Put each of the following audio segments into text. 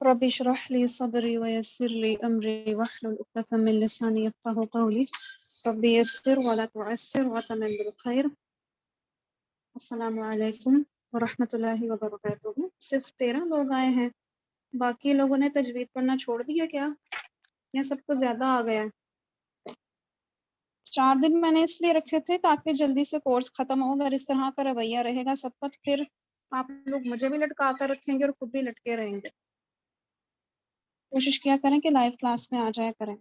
رب اشرح لي صدري ويسر لي أمري واحلل عقدة من لساني يفقهوا قولي رب يسر ولا تعسر وتمم بالخير. السلام علیکم ورحمۃ اللہ وبرکاتہ. صرف 13 لوگ آئے ہیں، باقی لوگوں نے تجوید پڑھنا چھوڑ دیا کیا؟ یا سب کو زیادہ آ گیا ہے؟ 4 دن میں نے اس لیے رکھے تھے تاکہ جلدی سے کورس ختم ہو. اگر اس طرح کا رویہ رہے گا سب کا تو پھر آپ لوگ مجھے بھی لٹکا کر رکھیں گے اور خود بھی لٹکے رہیں گے. کوشش کیا کریں کہ لائیو کلاس میں آ جایا کریں،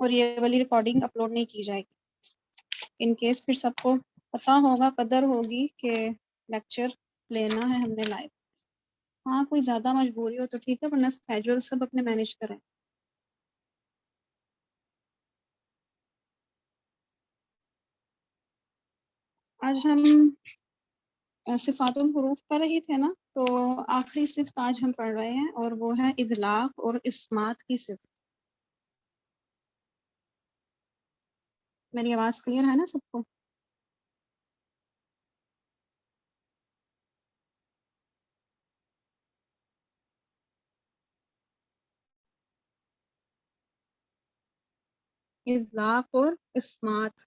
اور یہ والی ریکارڈنگ اپلوڈ نہیں کی جائے گی. ان کیس پھر سب کو پتہ ہوگا، قدر ہوگی کہ لیکچر لینا ہے ہم نے لائیو. ہاں کوئی زیادہ مجبوری ہو تو ٹھیک ہے، ورنہ اسکیجول سب اپنے مینیج کریں. آج ہم صفات الحروف پڑھ رہی تھے نا، تو آخری صفت آج ہم پڑھ رہے ہیں اور وہ ہے اطلاق اور اسمات کی صفت. میری آواز کلیئر ہے نا سب کو؟ اطلاق اور اسمات.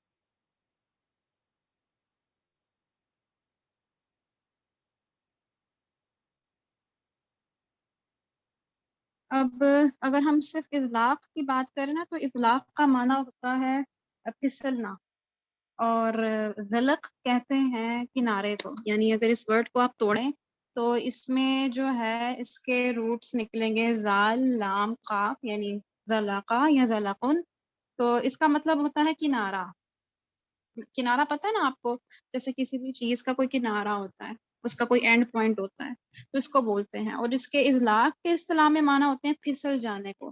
اب اگر ہم صرف اطلاق کی بات کریں نا، تو اطلاق کا معنی ہوتا ہے پھسلنا، اور ذلق کہتے ہیں کنارے کو. یعنی اگر اس ورڈ کو آپ توڑیں تو اس میں جو ہے اس کے روٹس نکلیں گے زال لام قاف، یعنی ذلقا یا ذلقن. تو اس کا مطلب ہوتا ہے کنارہ. کنارہ پتہ ہے نا آپ کو، جیسے کسی بھی چیز کا کوئی کنارہ ہوتا ہے، اس کا کوئی اینڈ پوائنٹ ہوتا ہے، تو اس کو بولتے ہیں. اور اس کے اطلاق کے اصطلاح میں معنی ہوتے ہیں پھسل جانے کو.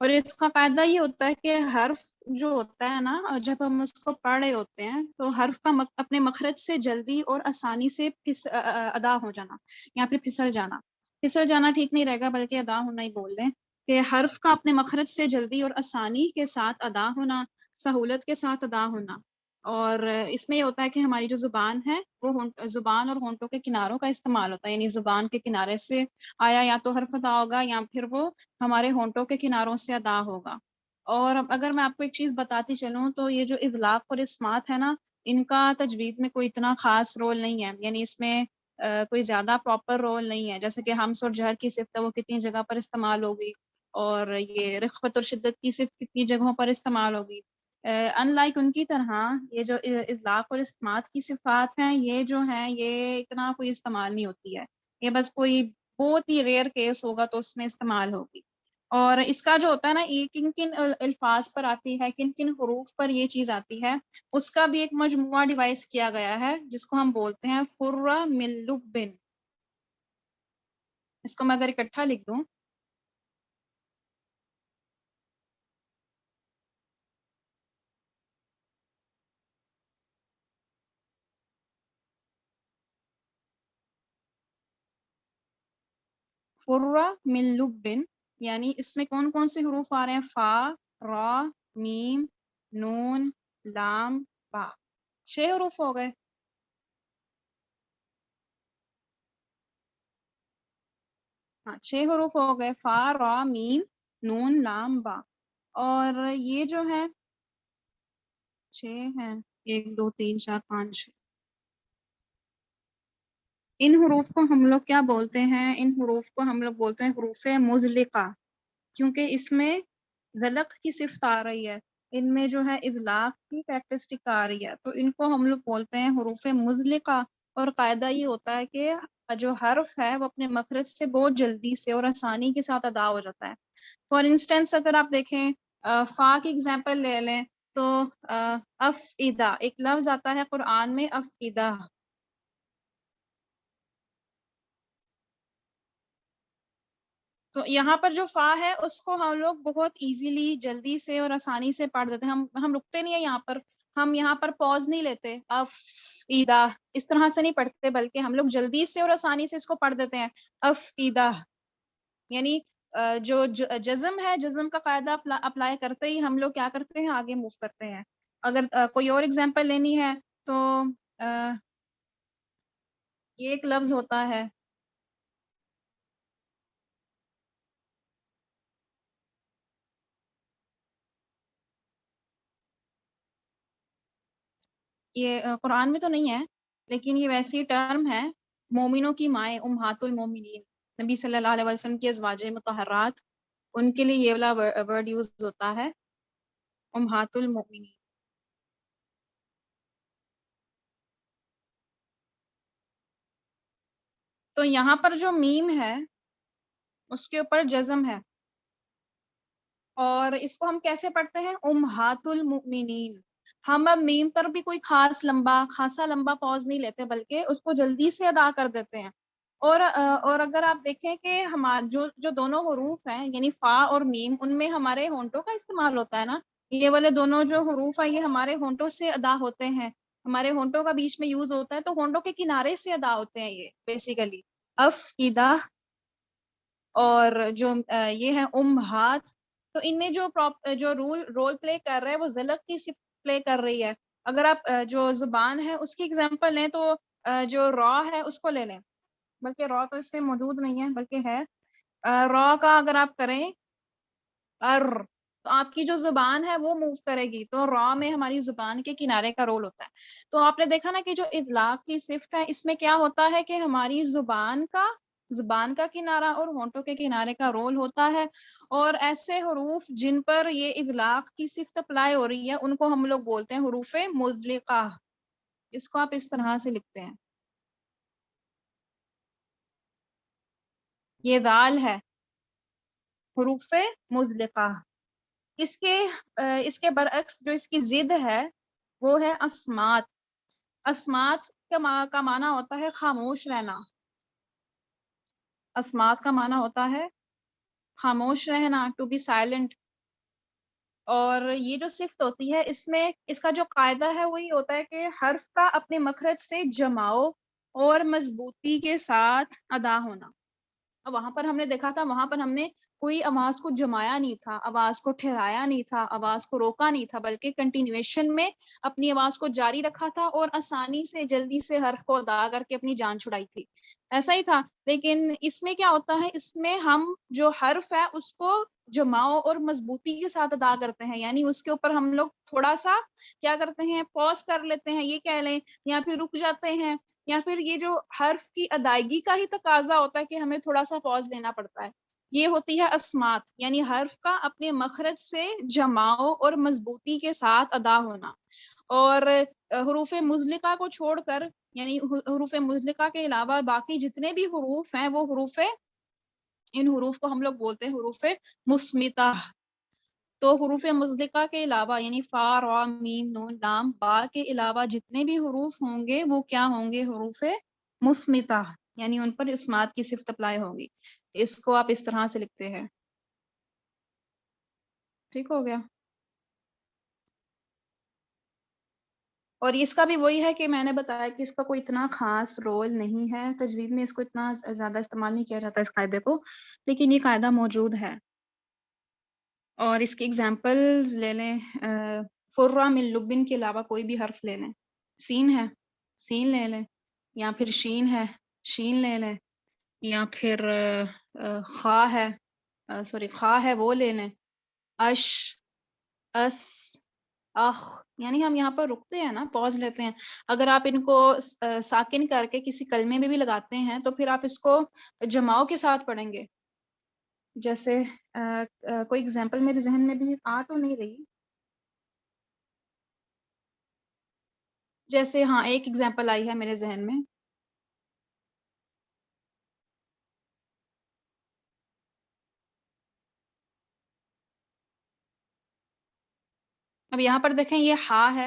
اور اس کا فائدہ یہ ہوتا ہے کہ حرف جو ہوتا ہے نا، جب ہم اس کو پڑھ رہے ہوتے ہیں تو حرف کا اپنے مخرج سے جلدی اور آسانی سے ادا ہو جانا، یا پھر پھسل جانا. پھسل جانا ٹھیک نہیں رہے گا، بلکہ ادا ہونا ہی بول دیں. کہ حرف کا اپنے مخرج سے جلدی اور آسانی کے ساتھ ادا ہونا، سہولت کے ساتھ ادا ہونا. اور اس میں یہ ہوتا ہے کہ ہماری جو زبان ہے وہ زبان اور ہونٹوں کے کناروں کا استعمال ہوتا ہے. یعنی زبان کے کنارے سے آیا یا تو حرف ادا ہوگا، یا پھر وہ ہمارے ہونٹوں کے کناروں سے ادا ہوگا. اور اگر میں آپ کو ایک چیز بتاتی چلوں تو یہ جو اطلاق اور اسمات ہے نا، ان کا تجوید میں کوئی اتنا خاص رول نہیں ہے. یعنی اس میں کوئی زیادہ پراپر رول نہیں ہے. جیسے کہ ہمس اور جہر کی صفت ہے وہ کتنی جگہ پر استعمال ہوگی، اور یہ رخوت اور شدت کی صفت کتنی جگہوں پر استعمال ہوگی. ان لائک ان کی طرح یہ جو اطلاق اور اسمات کی صفات ہیں، یہ جو ہیں یہ اتنا کوئی استعمال نہیں ہوتی ہے. یہ بس کوئی بہت ہی ریئر کیس ہوگا تو اس میں استعمال ہوگی. اور اس کا جو ہوتا ہے نا، یہ کن کن الفاظ پر آتی ہے، کن کن حروف پر یہ چیز آتی ہے، اس کا بھی ایک مجموعہ ڈیوائس کیا گیا ہے جس کو ہم بولتے ہیں فرہ من لبن. اس کو میں اگر اکٹھا لکھ دوں، فرہ من لبن، یعنی اس میں کون کون سے حروف آ رہے ہیں؟ فا، را، میم، نون، لام، با. 6 حروف ہو گئے. ہاں 6 حروف ہو گئے، فا، را، میم، نون، لام، با. اور یہ جو ہے 6 ہیں، 1 2 3 4 5 6. ان حروف کو ہم لوگ کیا بولتے ہیں؟ ان حروف کو ہم لوگ بولتے ہیں حروف مزلقہ، کیونکہ اس میں ذلق کی صفت آ رہی ہے، ان میں جو ہے اطلاق کی کریکٹرسٹک آ رہی ہے، تو ان کو ہم لوگ بولتے ہیں حروف مزلقہ. اور قاعدہ یہ ہوتا ہے کہ جو حرف ہے وہ اپنے مخرج سے بہت جلدی سے اور آسانی کے ساتھ ادا ہو جاتا ہے. فار انسٹنس اگر آپ دیکھیں فا کی ایگزامپل لے لیں تو افئدہ ایک لفظ آتا ہے قرآن میں، افئدہ. تو یہاں پر جو فا ہے اس کو ہم لوگ بہت ایزیلی جلدی سے اور آسانی سے پڑھ دیتے ہیں. ہم رکتے نہیں ہیں یہاں پر، ہم یہاں پر پوز نہیں لیتے، افئدہ اس طرح سے نہیں پڑھتے، بلکہ ہم لوگ جلدی سے اور آسانی سے اس کو پڑھ دیتے ہیں افئدہ. یعنی جو جزم ہے، جزم کا قاعدہ اپلائی کرتے ہی ہم لوگ کیا کرتے ہیں؟ آگے موو کرتے ہیں. اگر کوئی اور ایگزامپل لینی ہے تو یہ ایک لفظ ہوتا ہے یہ قرآن میں تو نہیں ہے، لیکن یہ ویسی ٹرم ہے، مومنوں کی مائیں امہات المومنین، نبی صلی اللہ علیہ وسلم کی ازواج مطہرات، ان کے لیے یہ والا ورڈ یوز ہوتا ہے، امہات المومنین۔ تو یہاں پر جو میم ہے اس کے اوپر جزم ہے، اور اس کو ہم کیسے پڑھتے ہیں؟ امہات المؤمنین۔ ہم اب میم پر بھی کوئی خاصا لمبا پوز نہیں لیتے، بلکہ اس کو جلدی سے ادا کر دیتے ہیں۔ اور اگر آپ دیکھیں کہ جو دونوں حروف ہیں، یعنی فا اور میم، ان میں ہمارے ہونٹوں کا استعمال ہوتا ہے نا، یہ والے دونوں جو حروف ہیں یہ ہمارے ہونٹوں سے ادا ہوتے ہیں، ہمارے ہونٹوں کا بیچ میں یوز ہوتا ہے، تو ہونٹوں کے کنارے سے ادا ہوتے ہیں یہ بیسیکلی افئدہ، اور جو یہ ہے امہات۔ تو ان میں جو رول پلے کر رہا ہے وہ ذلق کی صفت پلے کر رہی ہے۔ اگر آپ جو زبان ہے اس کی اگزامپل لیں تو جو را ہے اس کو لے لیں، بلکہ را تو اس میں موجود نہیں ہے بلکہ ہے، را کا اگر آپ کریں تو آپ کی جو زبان ہے وہ موو کرے گی، تو را میں ہماری زبان کے کنارے کا رول ہوتا ہے۔ تو آپ نے دیکھا نا کہ جو اطلاق کی صفت ہے اس میں کیا ہوتا ہے کہ ہماری زبان کا کنارہ اور ہونٹوں کے کنارے کا رول ہوتا ہے، اور ایسے حروف جن پر یہ اطلاق کی صفت اپلائی ہو رہی ہے ان کو ہم لوگ بولتے ہیں حروف مزلقہ۔ اس کو آپ اس طرح سے لکھتے ہیں، یہ دال ہے، حروف مزلقہ۔ اس کے برعکس جو اس کی ضد ہے وہ ہے اسمات۔ اسمات کا معنی ہوتا ہے خاموش رہنا، اسمات کا معنی ہوتا ہے خاموش رہنا، ٹو بی سائلنٹ۔ اور یہ جو صفت ہوتی ہے اس میں اس کا جو قاعدہ ہے وہی ہوتا ہے کہ حرف کا اپنے مخرج سے جماؤ اور مضبوطی کے ساتھ ادا ہونا۔ اب وہاں پر ہم نے دیکھا تھا، وہاں پر ہم نے کوئی آواز کو جمایا نہیں تھا، آواز کو ٹھہرایا نہیں تھا، آواز کو روکا نہیں تھا، بلکہ کنٹینیویشن میں اپنی آواز کو جاری رکھا تھا اور آسانی سے جلدی سے حرف کو ادا کر کے اپنی جان چھڑائی تھی، ایسا ہی تھا۔ لیکن اس میں کیا ہوتا ہے، اس میں ہم جو حرف ہے اس کو جماؤ اور مضبوطی کے ساتھ ادا کرتے ہیں، یعنی اس کے اوپر ہم لوگ تھوڑا سا کیا کرتے ہیں، پوز کر لیتے ہیں یہ کہہ لیں، یا پھر رک جاتے ہیں، یا پھر یہ جو حرف کی ادائیگی کا ہی تقاضا ہوتا ہے کہ ہمیں تھوڑا سا پوز لینا پڑتا ہے۔ یہ ہوتی ہے اسمات، یعنی حرف کا اپنے مخرج سے جماؤ اور مضبوطی کے ساتھ ادا ہونا۔ اور حروف مزلقہ کو چھوڑ کر، یعنی حروف مزلقہ کے علاوہ باقی جتنے بھی حروف ہیں وہ ان حروف کو ہم لوگ بولتے ہیں حروف مصمتہ۔ تو حروف مزدقہ کے علاوہ یعنی فا، را، میم، نون، لام، با کے علاوہ جتنے بھی حروف ہوں گے وہ کیا ہوں گے؟ حروف مصمتہ، یعنی ان پر اسمات کی صفت اپلائی ہوگی۔ اس کو آپ اس طرح سے لکھتے ہیں، ٹھیک ہو گیا؟ اور اس کا بھی وہی ہے کہ میں نے بتایا کہ اس کا کوئی اتنا خاص رول نہیں ہے، تجوید میں اس کو اتنا زیادہ استعمال نہیں کیا جاتا اس قاعدے کو، لیکن یہ قاعدہ موجود ہے۔ اور اس کی ایگزامپلز لے لیں، فرہ من لبن کے علاوہ کوئی بھی حرف لے لیں، سین ہے، سین لے لیں، یا پھر شین ہے، شین لے لیں، یا پھر خا ہے، سوری خا ہے وہ لے لیں، اش، اس، اخ، یعنی ہم یہاں پر رکتے ہیں نا، پوز لیتے ہیں۔ اگر آپ ان کو ساکن کر کے کسی کلمے میں بھی لگاتے ہیں تو پھر آپ اس کو جماؤ کے ساتھ پڑھیں گے۔ جیسے کوئی اگزامپل میرے ذہن میں بھی آ تو نہیں رہی، جیسے ہاں ایک اگزامپل آئی ہے میرے ذہن میں، اب یہاں پر دیکھیں یہ ہا ہے،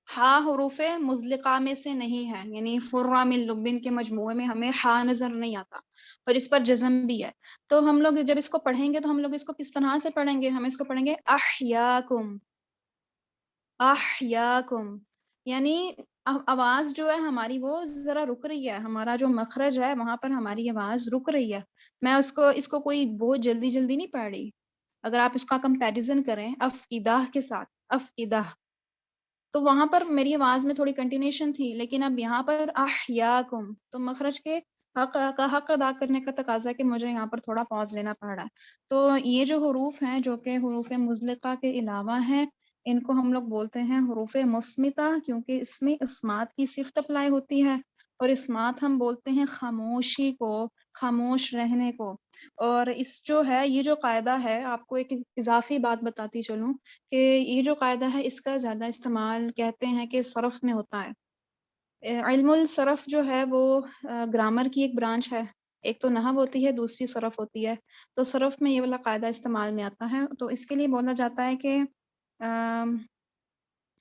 ہا حروف مزلقہ میں سے نہیں ہے، یعنی فرہ من لبن کے مجموعے میں ہمیں ہا نظر نہیں آتا، اور اس پر جزم بھی ہے۔ تو ہم لوگ جب اس کو پڑھیں گے تو ہم لوگ اس کو کس طرح سے پڑھیں گے؟ ہم اس کو پڑھیں گے احیاکم، احیاکم، یعنی آواز جو ہے ہماری وہ ذرا رک رہی ہے، ہمارا جو مخرج ہے وہاں پر ہماری آواز رک رہی ہے۔ میں اس کو کوئی بہت جلدی جلدی نہیں پڑھ رہی۔ اگر آپ اس کا کمپیریزن کریں افئدہ کے ساتھ، افئدہ، تو وہاں پر میری آواز میں تھوڑی کنٹینیوشن تھی، لیکن اب یہاں پر احیاکم تو مخرج کے حق ادا کرنے کا تقاضا ہے کہ مجھے یہاں پر تھوڑا پاز لینا پڑ رہا ہے۔ تو یہ جو حروف ہیں جو کہ حروف مزلقہ کے علاوہ ہیں، ان کو ہم لوگ بولتے ہیں حروف مصمتہ، کیونکہ اس میں اسمات کی صفت اپلائی ہوتی ہے، اور اسمات ہم بولتے ہیں خاموشی کو، خاموش رہنے کو۔ اور اس جو ہے یہ جو قاعدہ ہے، آپ کو ایک اضافی بات بتاتی چلوں کہ یہ جو قاعدہ ہے اس کا زیادہ استعمال کہتے ہیں کہ صرف میں ہوتا ہے۔ علم الصرف جو ہے وہ گرامر کی ایک برانچ ہے، ایک تو نحو ہوتی ہے، دوسری صرف ہوتی ہے۔ تو صرف میں یہ والا قاعدہ استعمال میں آتا ہے، تو اس کے لیے بولا جاتا ہے کہ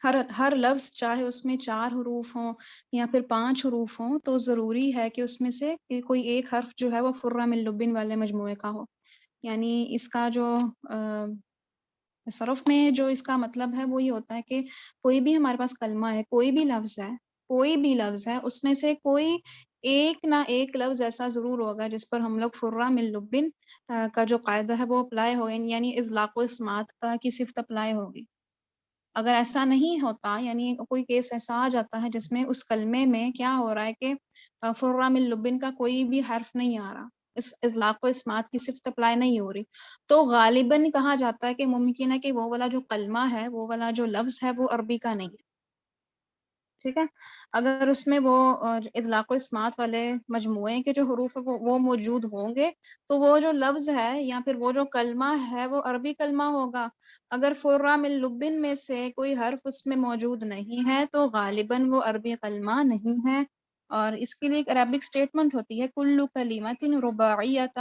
ہر لفظ چاہے اس میں 4 حروف ہوں یا پھر 5 حروف ہوں، تو ضروری ہے کہ اس میں سے کوئی ایک حرف جو ہے وہ فرہ من لبن والے مجموعے کا ہو۔ یعنی اس کا جو صرف میں جو اس کا مطلب ہے وہ یہ ہوتا ہے کہ کوئی بھی ہمارے پاس کلمہ ہے، کوئی بھی لفظ ہے، کوئی بھی لفظ ہے، اس میں سے کوئی ایک نہ ایک لفظ ایسا ضرور ہوگا جس پر ہم لوگ فرہ من لبن کا جو قاعدہ ہے وہ اپلائی ہوگا، یعنی اطلاق و اسمات کا کی صفت اپلائی ہوگی۔ اگر ایسا نہیں ہوتا، یعنی کوئی کیس ایسا آ جاتا ہے جس میں اس کلمے میں کیا ہو رہا ہے کہ فرہ من لبن کا کوئی بھی حرف نہیں آ رہا، اس اطلاق و اسمات کی صفت اپلائی نہیں ہو رہی، تو غالباً کہا جاتا ہے کہ ممکن ہے کہ وہ والا جو کلمہ ہے، وہ والا جو لفظ ہے وہ عربی کا نہیں ہے، ٹھیک ہے۔ اگر اس میں وہ اطلاق و اسمات والے مجموعے کے جو حروف ہے وہ موجود ہوں گے، تو وہ جو لفظ ہے یا پھر وہ جو کلمہ ہے وہ عربی کلمہ ہوگا۔ اگر فرہ من لبن میں سے کوئی حرف اس میں موجود نہیں ہے تو غالباً وہ عربی کلمہ نہیں ہے۔ اور اس کے لیے ایک عربک اسٹیٹمنٹ ہوتی ہے کل کلمۃ رباعیۃ،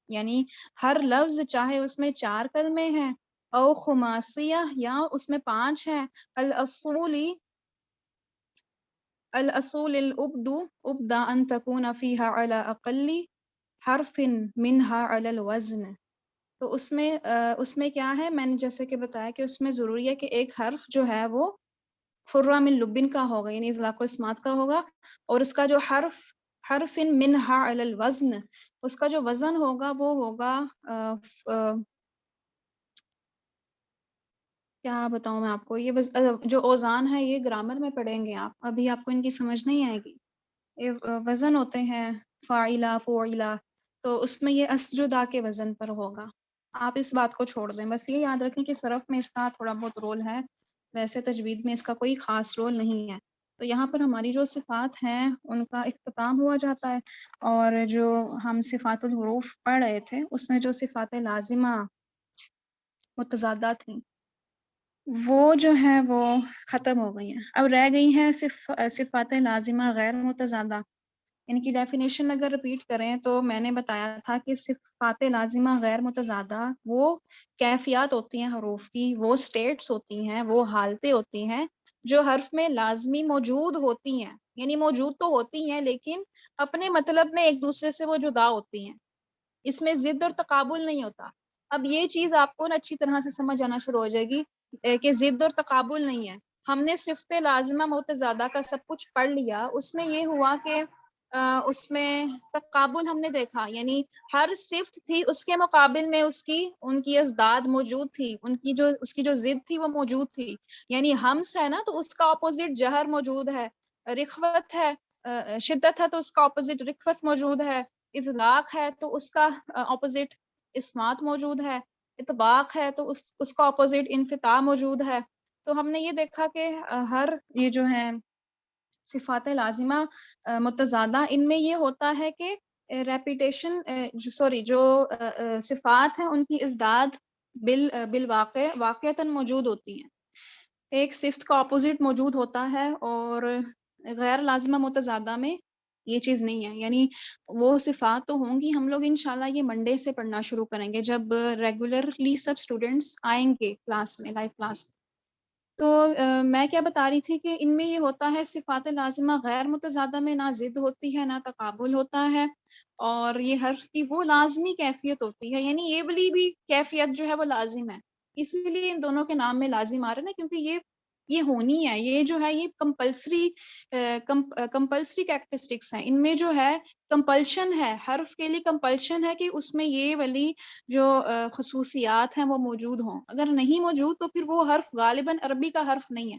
یعنی ہر لفظ چاہے اس میں 4 کلمے ہیں، او خماسیہ یا اس میں 5 ہیں، الاصولی الاصول الابد ابدا ان تكون فيها على اقل حرف منها على الوزن۔ تو اس میں کیا ہے، میں نے جیسے کہ بتایا کہ اس میں ضروری ہے کہ ایک حرف جو ہے وہ فرہ من لبن کا ہوگا، یعنی اطلاق و اسمات کا ہوگا، اور اس کا جو حرف منها على الوزن، اس کا جو وزن ہوگا وہ ہوگا کیا بتاؤں میں آپ کو، یہ جو اوزان ہے یہ گرامر میں پڑھیں گے آپ، ابھی آپ کو ان کی سمجھ نہیں آئے گی۔ یہ وزن ہوتے ہیں فاعلہ فعلہ، تو اس میں یہ اسجدہ کے وزن پر ہوگا۔ آپ اس بات کو چھوڑ دیں، بس یہ یاد رکھیں کہ صرف میں اس کا تھوڑا بہت رول ہے، ویسے تجوید میں اس کا کوئی خاص رول نہیں ہے۔ تو یہاں پر ہماری جو صفات ہیں ان کا اختتام ہوا جاتا ہے، اور جو ہم صفات الحروف پڑھ رہے تھے اس میں جو صفات لازمہ متضادہ تھیں وہ جو ہے وہ ختم ہو گئی ہیں، اب رہ گئی ہیں صفات لازمہ غیر متضادہ۔ ان کی ڈیفینیشن اگر ریپیٹ کریں تو میں نے بتایا تھا کہ صفات لازمہ غیر متضادہ وہ کیفیات ہوتی ہیں حروف کی، وہ سٹیٹس ہوتی ہیں، وہ حالتیں ہوتی ہیں جو حرف میں لازمی موجود ہوتی ہیں، یعنی موجود تو ہوتی ہیں لیکن اپنے مطلب میں ایک دوسرے سے وہ جدا ہوتی ہیں، اس میں ضد اور تقابل نہیں ہوتا۔ اب یہ چیز آپ کو اچھی طرح سے سمجھ آنا شروع ہو جائے گی کہ ضد اور تقابل نہیں ہے۔ ہم نے صفت لازمہ متضادہ کا سب کچھ پڑھ لیا، اس میں یہ ہوا کہ اس میں تقابل ہم نے دیکھا، یعنی ہر صفت تھی اس کے مقابل میں ان کی ازداد موجود تھی، اس کی جو ضد تھی وہ موجود تھی، یعنی ہمس ہے نا تو اس کا اپوزٹ جہر موجود ہے، رخوت ہے، شدت ہے تو اس کا اپوزٹ رخوت موجود ہے، اطلاق ہے تو اس کا اپوزٹ اسمات موجود ہے، اطباق ہے تو اس کا اپوزٹ انفتاح موجود ہے۔ تو ہم نے یہ دیکھا کہ ہر یہ جو ہے صفات لازمہ متضادہ، ان میں یہ ہوتا ہے کہ ریپیٹیشن جو صفات ہیں ان کی ازداد بالواقع واقعتاً موجود ہوتی ہیں، ایک صفت کا اپوزٹ موجود ہوتا ہے، اور غیر لازمہ متضادہ میں یہ چیز نہیں ہے، یعنی وہ صفات تو ہوں گی، ہم لوگ انشاءاللہ یہ منڈے سے پڑھنا شروع کریں گے جب ریگولرلی سب اسٹوڈینٹس آئیں گے کلاس میں، لائیو کلاس میں۔ تو میں کیا بتا رہی تھی کہ ان میں یہ ہوتا ہے صفات لازمہ غیر متضادہ میں نہ ضد ہوتی ہے نہ تقابل ہوتا ہے، اور یہ حرف کی وہ لازمی کیفیت ہوتی ہے، یعنی یہ والی بھی کیفیت جو ہے وہ لازم ہے، اسی لیے ان دونوں کے نام میں لازم آ رہے ہیں نا، کیونکہ یہ ہونی ہے، یہ جو ہے یہ کمپلسری کیریکٹرسٹکس ہیں، ان میں جو ہے کمپلشن ہے، حرف کے لیے کمپلشن ہے کہ اس میں یہ والی جو خصوصیات ہیں وہ موجود ہوں، اگر نہیں موجود تو پھر وہ حرف غالباً عربی کا حرف نہیں ہے،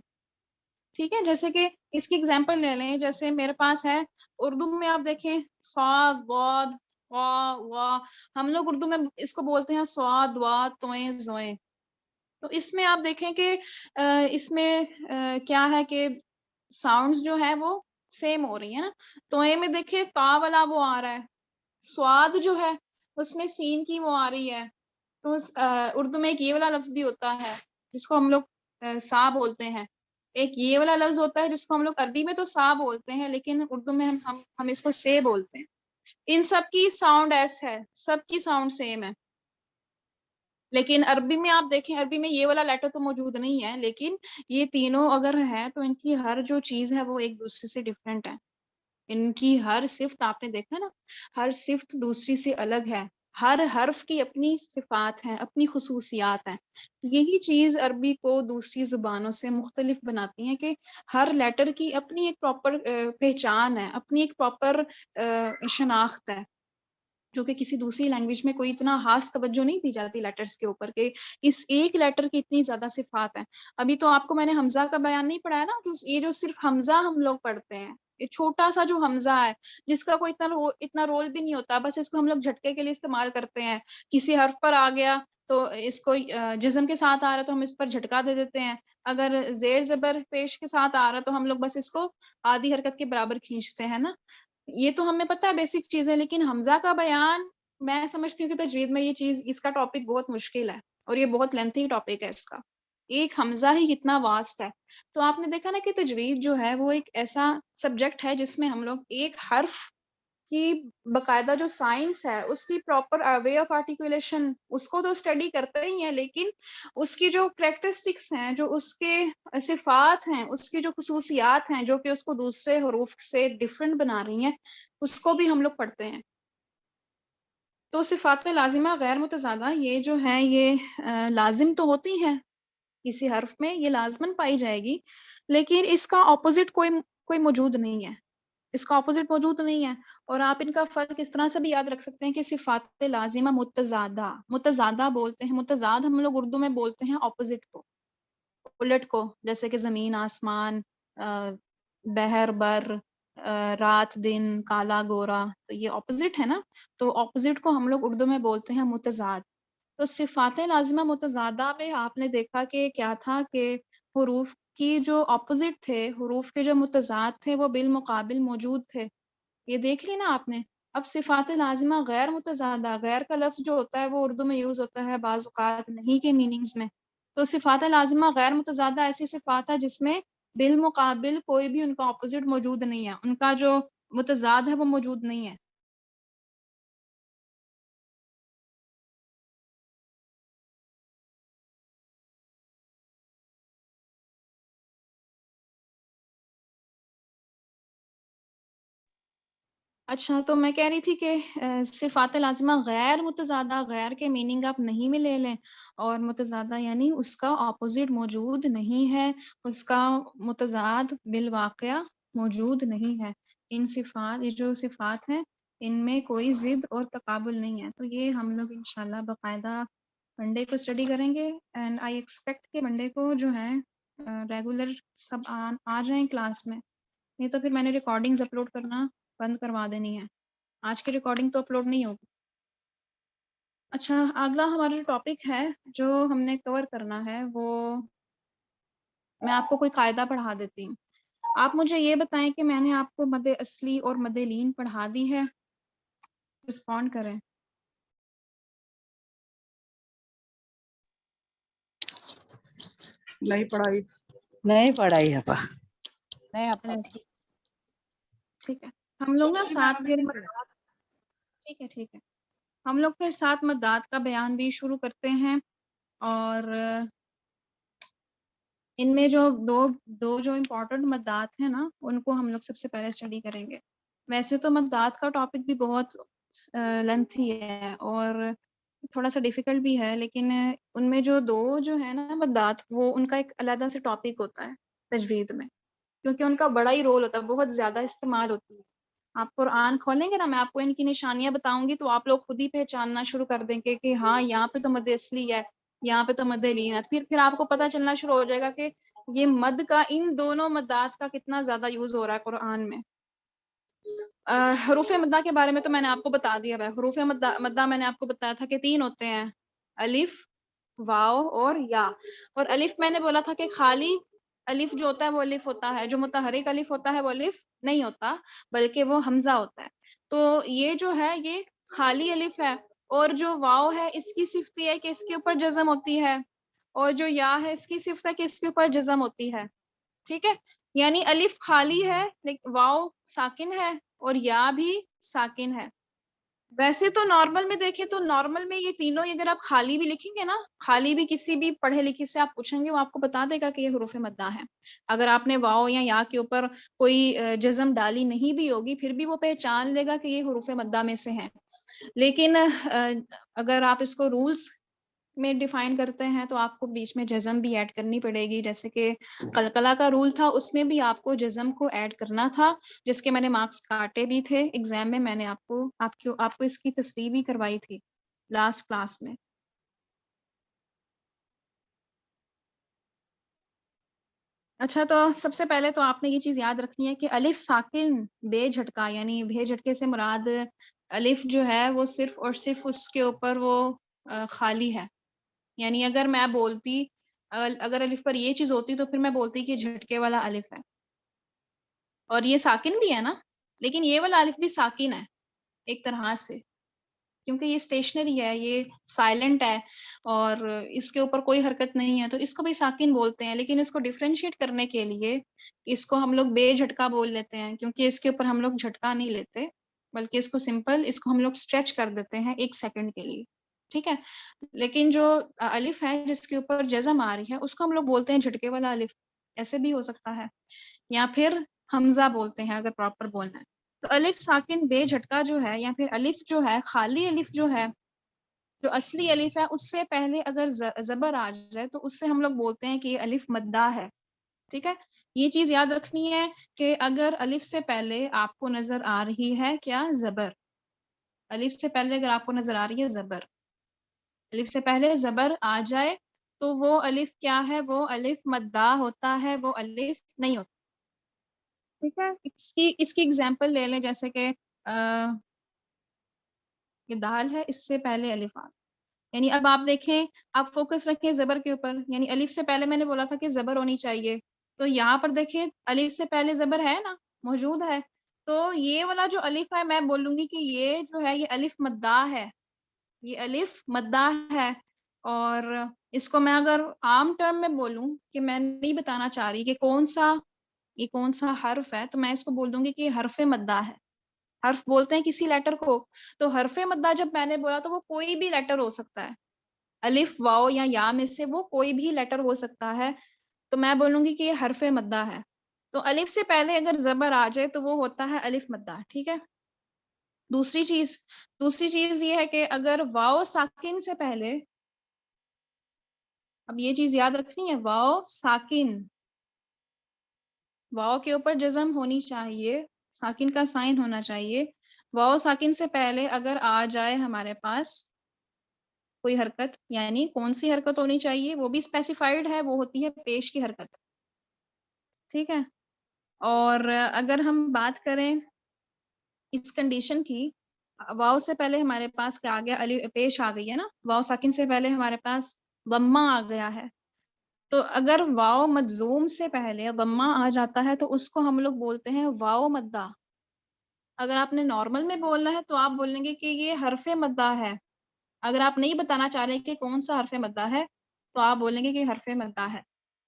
ٹھیک ہے۔ جیسے کہ اس کی ایگزامپل لے لیں، جیسے میرے پاس ہے اردو میں، آپ دیکھیں صاد ضاد وا وا، ہم لوگ اردو میں اس کو بولتے ہیں صاد وا توئیں زوئیں، تو اس میں آپ دیکھیں کہ اس میں کیا ہے کہ ساؤنڈز جو ہے وہ سیم ہو رہی ہیں نا. تو اے میں دیکھیں کا والا وہ آ رہا ہے, سواد جو ہے اس میں سین کی وہ آ رہی ہے. تو اردو میں ایک یہ والا لفظ بھی ہوتا ہے جس کو ہم لوگ سا بولتے ہیں, ایک یہ والا لفظ ہوتا ہے جس کو ہم لوگ عربی میں تو سا بولتے ہیں لیکن اردو میں ہم اس کو سے بولتے ہیں. ان سب کی ساؤنڈ ایس ہے, سب کی ساؤنڈ سیم ہے. لیکن عربی میں آپ دیکھیں, عربی میں یہ والا لیٹر تو موجود نہیں ہے, لیکن یہ تینوں اگر ہے تو ان کی ہر جو چیز ہے وہ ایک دوسرے سے ڈفرینٹ ہے. ان کی ہر صفت آپ نے دیکھا نا, ہر صفت دوسری سے الگ ہے. ہر حرف کی اپنی صفات ہیں, اپنی خصوصیات ہیں. یہی چیز عربی کو دوسری زبانوں سے مختلف بناتی ہیں کہ ہر لیٹر کی اپنی ایک پراپر پہچان ہے, اپنی ایک پراپر شناخت ہے, جو کہ کسی دوسری لینگویج میں کوئی اتنا خاص توجہ نہیں دی جاتی لیٹرز کے اوپر کہ اس ایک لیٹر کی اتنی زیادہ صفات ہیں. ابھی تو آپ کو میں نے حمزہ کا بیان نہیں پڑھایا نا, یہ جو صرف حمزہ ہم لوگ پڑھتے ہیں, یہ چھوٹا سا جو حمزہ ہے جس کا کوئی اتنا رول بھی نہیں ہوتا, بس اس کو ہم لوگ جھٹکے کے لیے استعمال کرتے ہیں. کسی حرف پر آ گیا تو اس کو جزم کے ساتھ آ رہا تو ہم اس پر جھٹکا دے دیتے ہیں, اگر زیر زبر پیش کے ساتھ آ رہا تو ہم لوگ بس اس کو آدھی حرکت کے برابر کھینچتے ہیں نا. یہ تو ہمیں پتہ ہے بیسک چیزیں, لیکن حمزہ کا بیان میں سمجھتی ہوں کہ تجوید میں یہ چیز, اس کا ٹاپک بہت مشکل ہے اور یہ بہت لینتھی ٹاپک ہے. اس کا ایک حمزہ ہی کتنا واسٹ ہے. تو آپ نے دیکھا نا کہ تجوید جو ہے وہ ایک ایسا سبجیکٹ ہے جس میں ہم لوگ ایک حرف کی باقاعدہ جو سائنس ہے, اس کی پراپر وے آف آرٹیکولیشن, اس کو تو اسٹڈی کرتے ہی ہیں, لیکن اس کی جو کریکٹرسٹکس ہیں, جو اس کے صفات ہیں, اس کی جو خصوصیات ہیں جو کہ اس کو دوسرے حروف سے ڈفرینٹ بنا رہی ہیں, اس کو بھی ہم لوگ پڑھتے ہیں. تو صفات لازمہ غیر متضادہ یہ جو ہے یہ لازم تو ہوتی ہیں کسی حرف میں, یہ لازماً پائی جائے گی, لیکن اس کا اپوزٹ کوئی موجود نہیں ہے, اس کا اپوزٹ موجود نہیں ہے. اور آپ ان کا فرق اس طرح سے بھی یاد رکھ سکتے ہیں کہ صفات لازمہ متضادہ, متضادہ بولتے ہیں, متضاد ہم لوگ اردو میں بولتے ہیں اپوزٹ کو, الٹ کو, جیسے کہ زمین آسمان, بحر بر, رات دن, کالا گورا, تو یہ اپوزٹ ہے نا. تو اپوزٹ کو ہم لوگ اردو میں بولتے ہیں متضاد. تو صفات لازمہ متضادہ میں آپ نے دیکھا کہ کیا تھا کہ حروف کی جو اپوزٹ تھے, حروف کے جو متضاد تھے وہ بالمقابل موجود تھے. یہ دیکھ لی نا آپ نے. اب صفات لازمہ غیر متضادہ, غیر کا لفظ جو ہوتا ہے وہ اردو میں یوز ہوتا ہے بعض اوقات نہیں کے میننگز میں. تو صفات لازمہ غیر متضادہ ایسی صفات ہے جس میں بالمقابل کوئی بھی ان کا اپوزٹ موجود نہیں ہے, ان کا جو متضاد ہے وہ موجود نہیں ہے. اچھا, تو میں کہہ رہی تھی کہ صفات لازمہ غیر متضادہ, غیر کے میننگ آپ نہیں میں لے لیں, اور متضادہ یعنی اس کا اپوزٹ موجود نہیں ہے, اس کا متضاد بالواقع موجود نہیں ہے. ان صفات, یہ جو صفات ہیں ان میں کوئی ضد اور تقابل نہیں ہے. تو یہ ہم لوگ انشاءاللہ باقاعدہ منڈے کو اسٹڈی کریں گے, اینڈ آئی ایکسپیکٹ کہ منڈے کو جو ہے ریگولر سب آ جائیں کلاس میں. نہیں تو پھر میں نے ریکارڈنگز اپلوڈ کرنا بند کروا دینی ہے, آج کی ریکارڈنگ تو اپلوڈ نہیں ہوگی. اچھا, اگلا ہمارا جو ٹاپک ہے جو ہم نے کور کرنا ہے وہ, میں آپ کو کوئی قاعدہ پڑھا دیتی ہوں. آپ مجھے یہ بتائیں کہ میں نے آپ کو مد اصلی اور مد لین پڑھا دی ہے, رسپونڈ کریں. نہیں پڑھائی ہے پا نہیں آپ ٹھیک ہے, ہم لوگ نا ساتھ پھر ٹھیک ہے, ہم لوگ پھر ساتھ مدات کا بیان بھی شروع کرتے ہیں. اور ان میں جو دو جو امپورٹنٹ مدات ہیں نا, ان کو ہم لوگ سب سے پہلے اسٹڈی کریں گے. ویسے تو مدات کا ٹاپک بھی بہت لینتھی ہے اور تھوڑا سا ڈیفیکلٹ بھی ہے, لیکن ان میں جو جو ہے نا مدات, وہ ان کا ایک علیحدہ سے ٹاپک ہوتا ہے تجوید میں, کیونکہ ان کا بڑا ہی رول ہوتا ہے, بہت زیادہ استعمال ہوتی ہے. آپ قرآن کھولیں گے نا, میں آپ کو ان کی نشانیاں بتاؤں گی تو آپ لوگ خود ہی پہچاننا شروع کر دیں گے کہ ہاں یہاں پہ تو مد اصلی ہے, یہاں پہ تو مد لین ہے. پھر آپ کو پتہ چلنا شروع ہو جائے گا کہ یہ مد کا, ان دونوں مدات کا کتنا زیادہ یوز ہو رہا ہے قرآن میں. حروف مدہ کے بارے میں تو میں نے آپ کو بتا دیا ہے. حروف مدہ میں نے آپ کو بتایا تھا کہ 3 ہوتے ہیں, الف, واو اور یا. اور الف میں نے بولا تھا کہ خالی الف جو ہوتا ہے وہ الف ہوتا ہے، جو متحرک الف ہوتا ہے وہ الف نہیں ہوتا بلکہ وہ حمزہ ہوتا ہے. تو یہ جو ہے یہ خالی الف ہے، اور جو واو ہے اس کی صفت یہ ہے کہ اس کے اوپر جزم ہوتی ہے، اور جو یا ہے اس کی صفت ہے کہ اس کے اوپر جزم ہوتی ہے. ٹھیک ہے، یعنی الف خالی ہے لیکن واو ساکن ہے اور یا بھی ساکن ہے. ویسے تو نارمل میں دیکھیں تو نارمل میں یہ تینوں اگر آپ خالی بھی لکھیں گے نا، خالی بھی کسی بھی پڑھے لکھے سے آپ پوچھیں گے وہ آپ کو بتا دے گا کہ یہ حروف مدہ ہے. اگر آپ نے واو یا کے اوپر کوئی جزم ڈالی نہیں بھی ہوگی پھر بھی وہ پہچان لے گا کہ یہ حروف مدہ میں سے ہیں. لیکن اگر آپ اس کو رولز میں ڈیفائن کرتے ہیں تو آپ کو بیچ میں جزم بھی ایڈ کرنی پڑے گی. جیسے کہ قلقلہ کا رول تھا، اس میں بھی آپ کو جزم کو ایڈ کرنا تھا، جس کے میں نے مارکس کاٹے بھی تھے ایگزام میں. میں نے آپ کو اس کی تصریح بھی کروائی تھی لاسٹ کلاس میں. اچھا، تو سب سے پہلے تو آپ نے یہ چیز یاد رکھنی ہے کہ الف ساکن بے جھٹکا، یعنی بے جھٹکے سے مراد الف جو ہے وہ صرف اور صرف اس کے اوپر وہ خالی ہے. یعنی اگر میں بولتی اگر الف پر یہ چیز ہوتی تو پھر میں بولتی کہ جھٹکے والا الف ہے، اور یہ ساکن بھی ہے نا، لیکن یہ والا الف بھی ساکن ہے ایک طرح سے، کیونکہ یہ اسٹیشنری ہے، یہ سائلنٹ ہے اور اس کے اوپر کوئی حرکت نہیں ہے، تو اس کو بھی ساکن بولتے ہیں. لیکن اس کو ڈیفرینشیٹ کرنے کے لیے اس کو ہم لوگ بے جھٹکا بول لیتے ہیں، کیونکہ اس کے اوپر ہم لوگ جھٹکا نہیں لیتے بلکہ اس کو سمپل اس کو ہم لوگ اسٹریچ کر دیتے ہیں 1 سیکنڈ کے لیے. ٹھیک ہے، لیکن جو الف ہے جس کے اوپر جزم آ رہی ہے اس کو ہم لوگ بولتے ہیں جھٹکے والا الف. ایسے بھی ہو سکتا ہے، یا پھر حمزہ بولتے ہیں اگر پراپر بولنا ہے. تو الف ساکن بے جھٹکا جو ہے، یا پھر الف جو ہے خالی الف جو ہے، جو اصلی الف ہے اس سے پہلے اگر زبر آ جائے تو اس سے ہم لوگ بولتے ہیں کہ یہ الف مدہ ہے. ٹھیک ہے، یہ چیز یاد رکھنی ہے کہ اگر الف سے پہلے آپ کو نظر آ رہی ہے کیا زبر، الف سے پہلے اگر آپ کو نظر آ رہی ہے زبر، الف سے پہلے زبر آ جائے تو وہ الف کیا ہے، وہ الف مدہ ہوتا ہے، وہ الف نہیں ہوتا. ٹھیک ہے، اس کی ایگزامپل لے لیں، جیسے کہ یہ دال ہے، اس سے پہلے الف آ، یعنی اب آپ دیکھیں، آپ فوکس رکھیں زبر کے اوپر. یعنی الف سے پہلے میں نے بولا تھا کہ زبر ہونی چاہیے، تو یہاں پر دیکھیں الف سے پہلے زبر ہے نا، موجود ہے. تو یہ والا جو الف ہے میں بولوں گی کہ یہ جو ہے یہ الف مدہ ہے، یہ الف مدہ ہے. اور اس کو میں اگر عام ٹرم میں بولوں کہ میں نہیں بتانا چاہ رہی کہ یہ کون سا حرف ہے، تو میں اس کو بول دوں گی کہ یہ حرف مدہ ہے. حرف بولتے ہیں کسی لیٹر کو، تو حرف مدہ جب میں نے بولا تو وہ کوئی بھی لیٹر ہو سکتا ہے، الف واو یا میں سے وہ کوئی بھی لیٹر ہو سکتا ہے. تو میں بولوں گی کہ یہ حرف مدہ ہے. تو الف سے پہلے اگر زبر آ جائے تو وہ ہوتا ہے الف مدہ. ٹھیک ہے، دوسری چیز یہ ہے کہ اگر واو ساکن سے پہلے، اب یہ چیز یاد رکھنی ہے، واو ساکن، واو کے اوپر جزم ہونی چاہیے، ساکن کا سائن ہونا چاہیے. واو ساکن سے پہلے اگر آ جائے ہمارے پاس کوئی حرکت، یعنی کون سی حرکت ہونی چاہیے وہ بھی اسپیسیفائڈ ہے، وہ ہوتی ہے پیش کی حرکت. ٹھیک ہے، اور اگر ہم بات کریں اس کنڈیشن کی، واو سے پہلے ہمارے پاس کیا آ گیا، پیش آ گئی ہے نا، واو ساکن سے پہلے ہمارے پاس ضمہ آ گیا ہے. تو اگر واو مجزوم سے پہلے ضمہ آ جاتا ہے تو اس کو ہم لوگ بولتے ہیں واو مدہ. اگر آپ نے نارمل میں بولنا ہے تو آپ بولیں گے کہ یہ حرف مدہ ہے. اگر آپ نہیں بتانا چاہ رہے کہ کون سا حرف مدہ ہے تو آپ بولیں گے کہ یہ حرف مدہ ہے.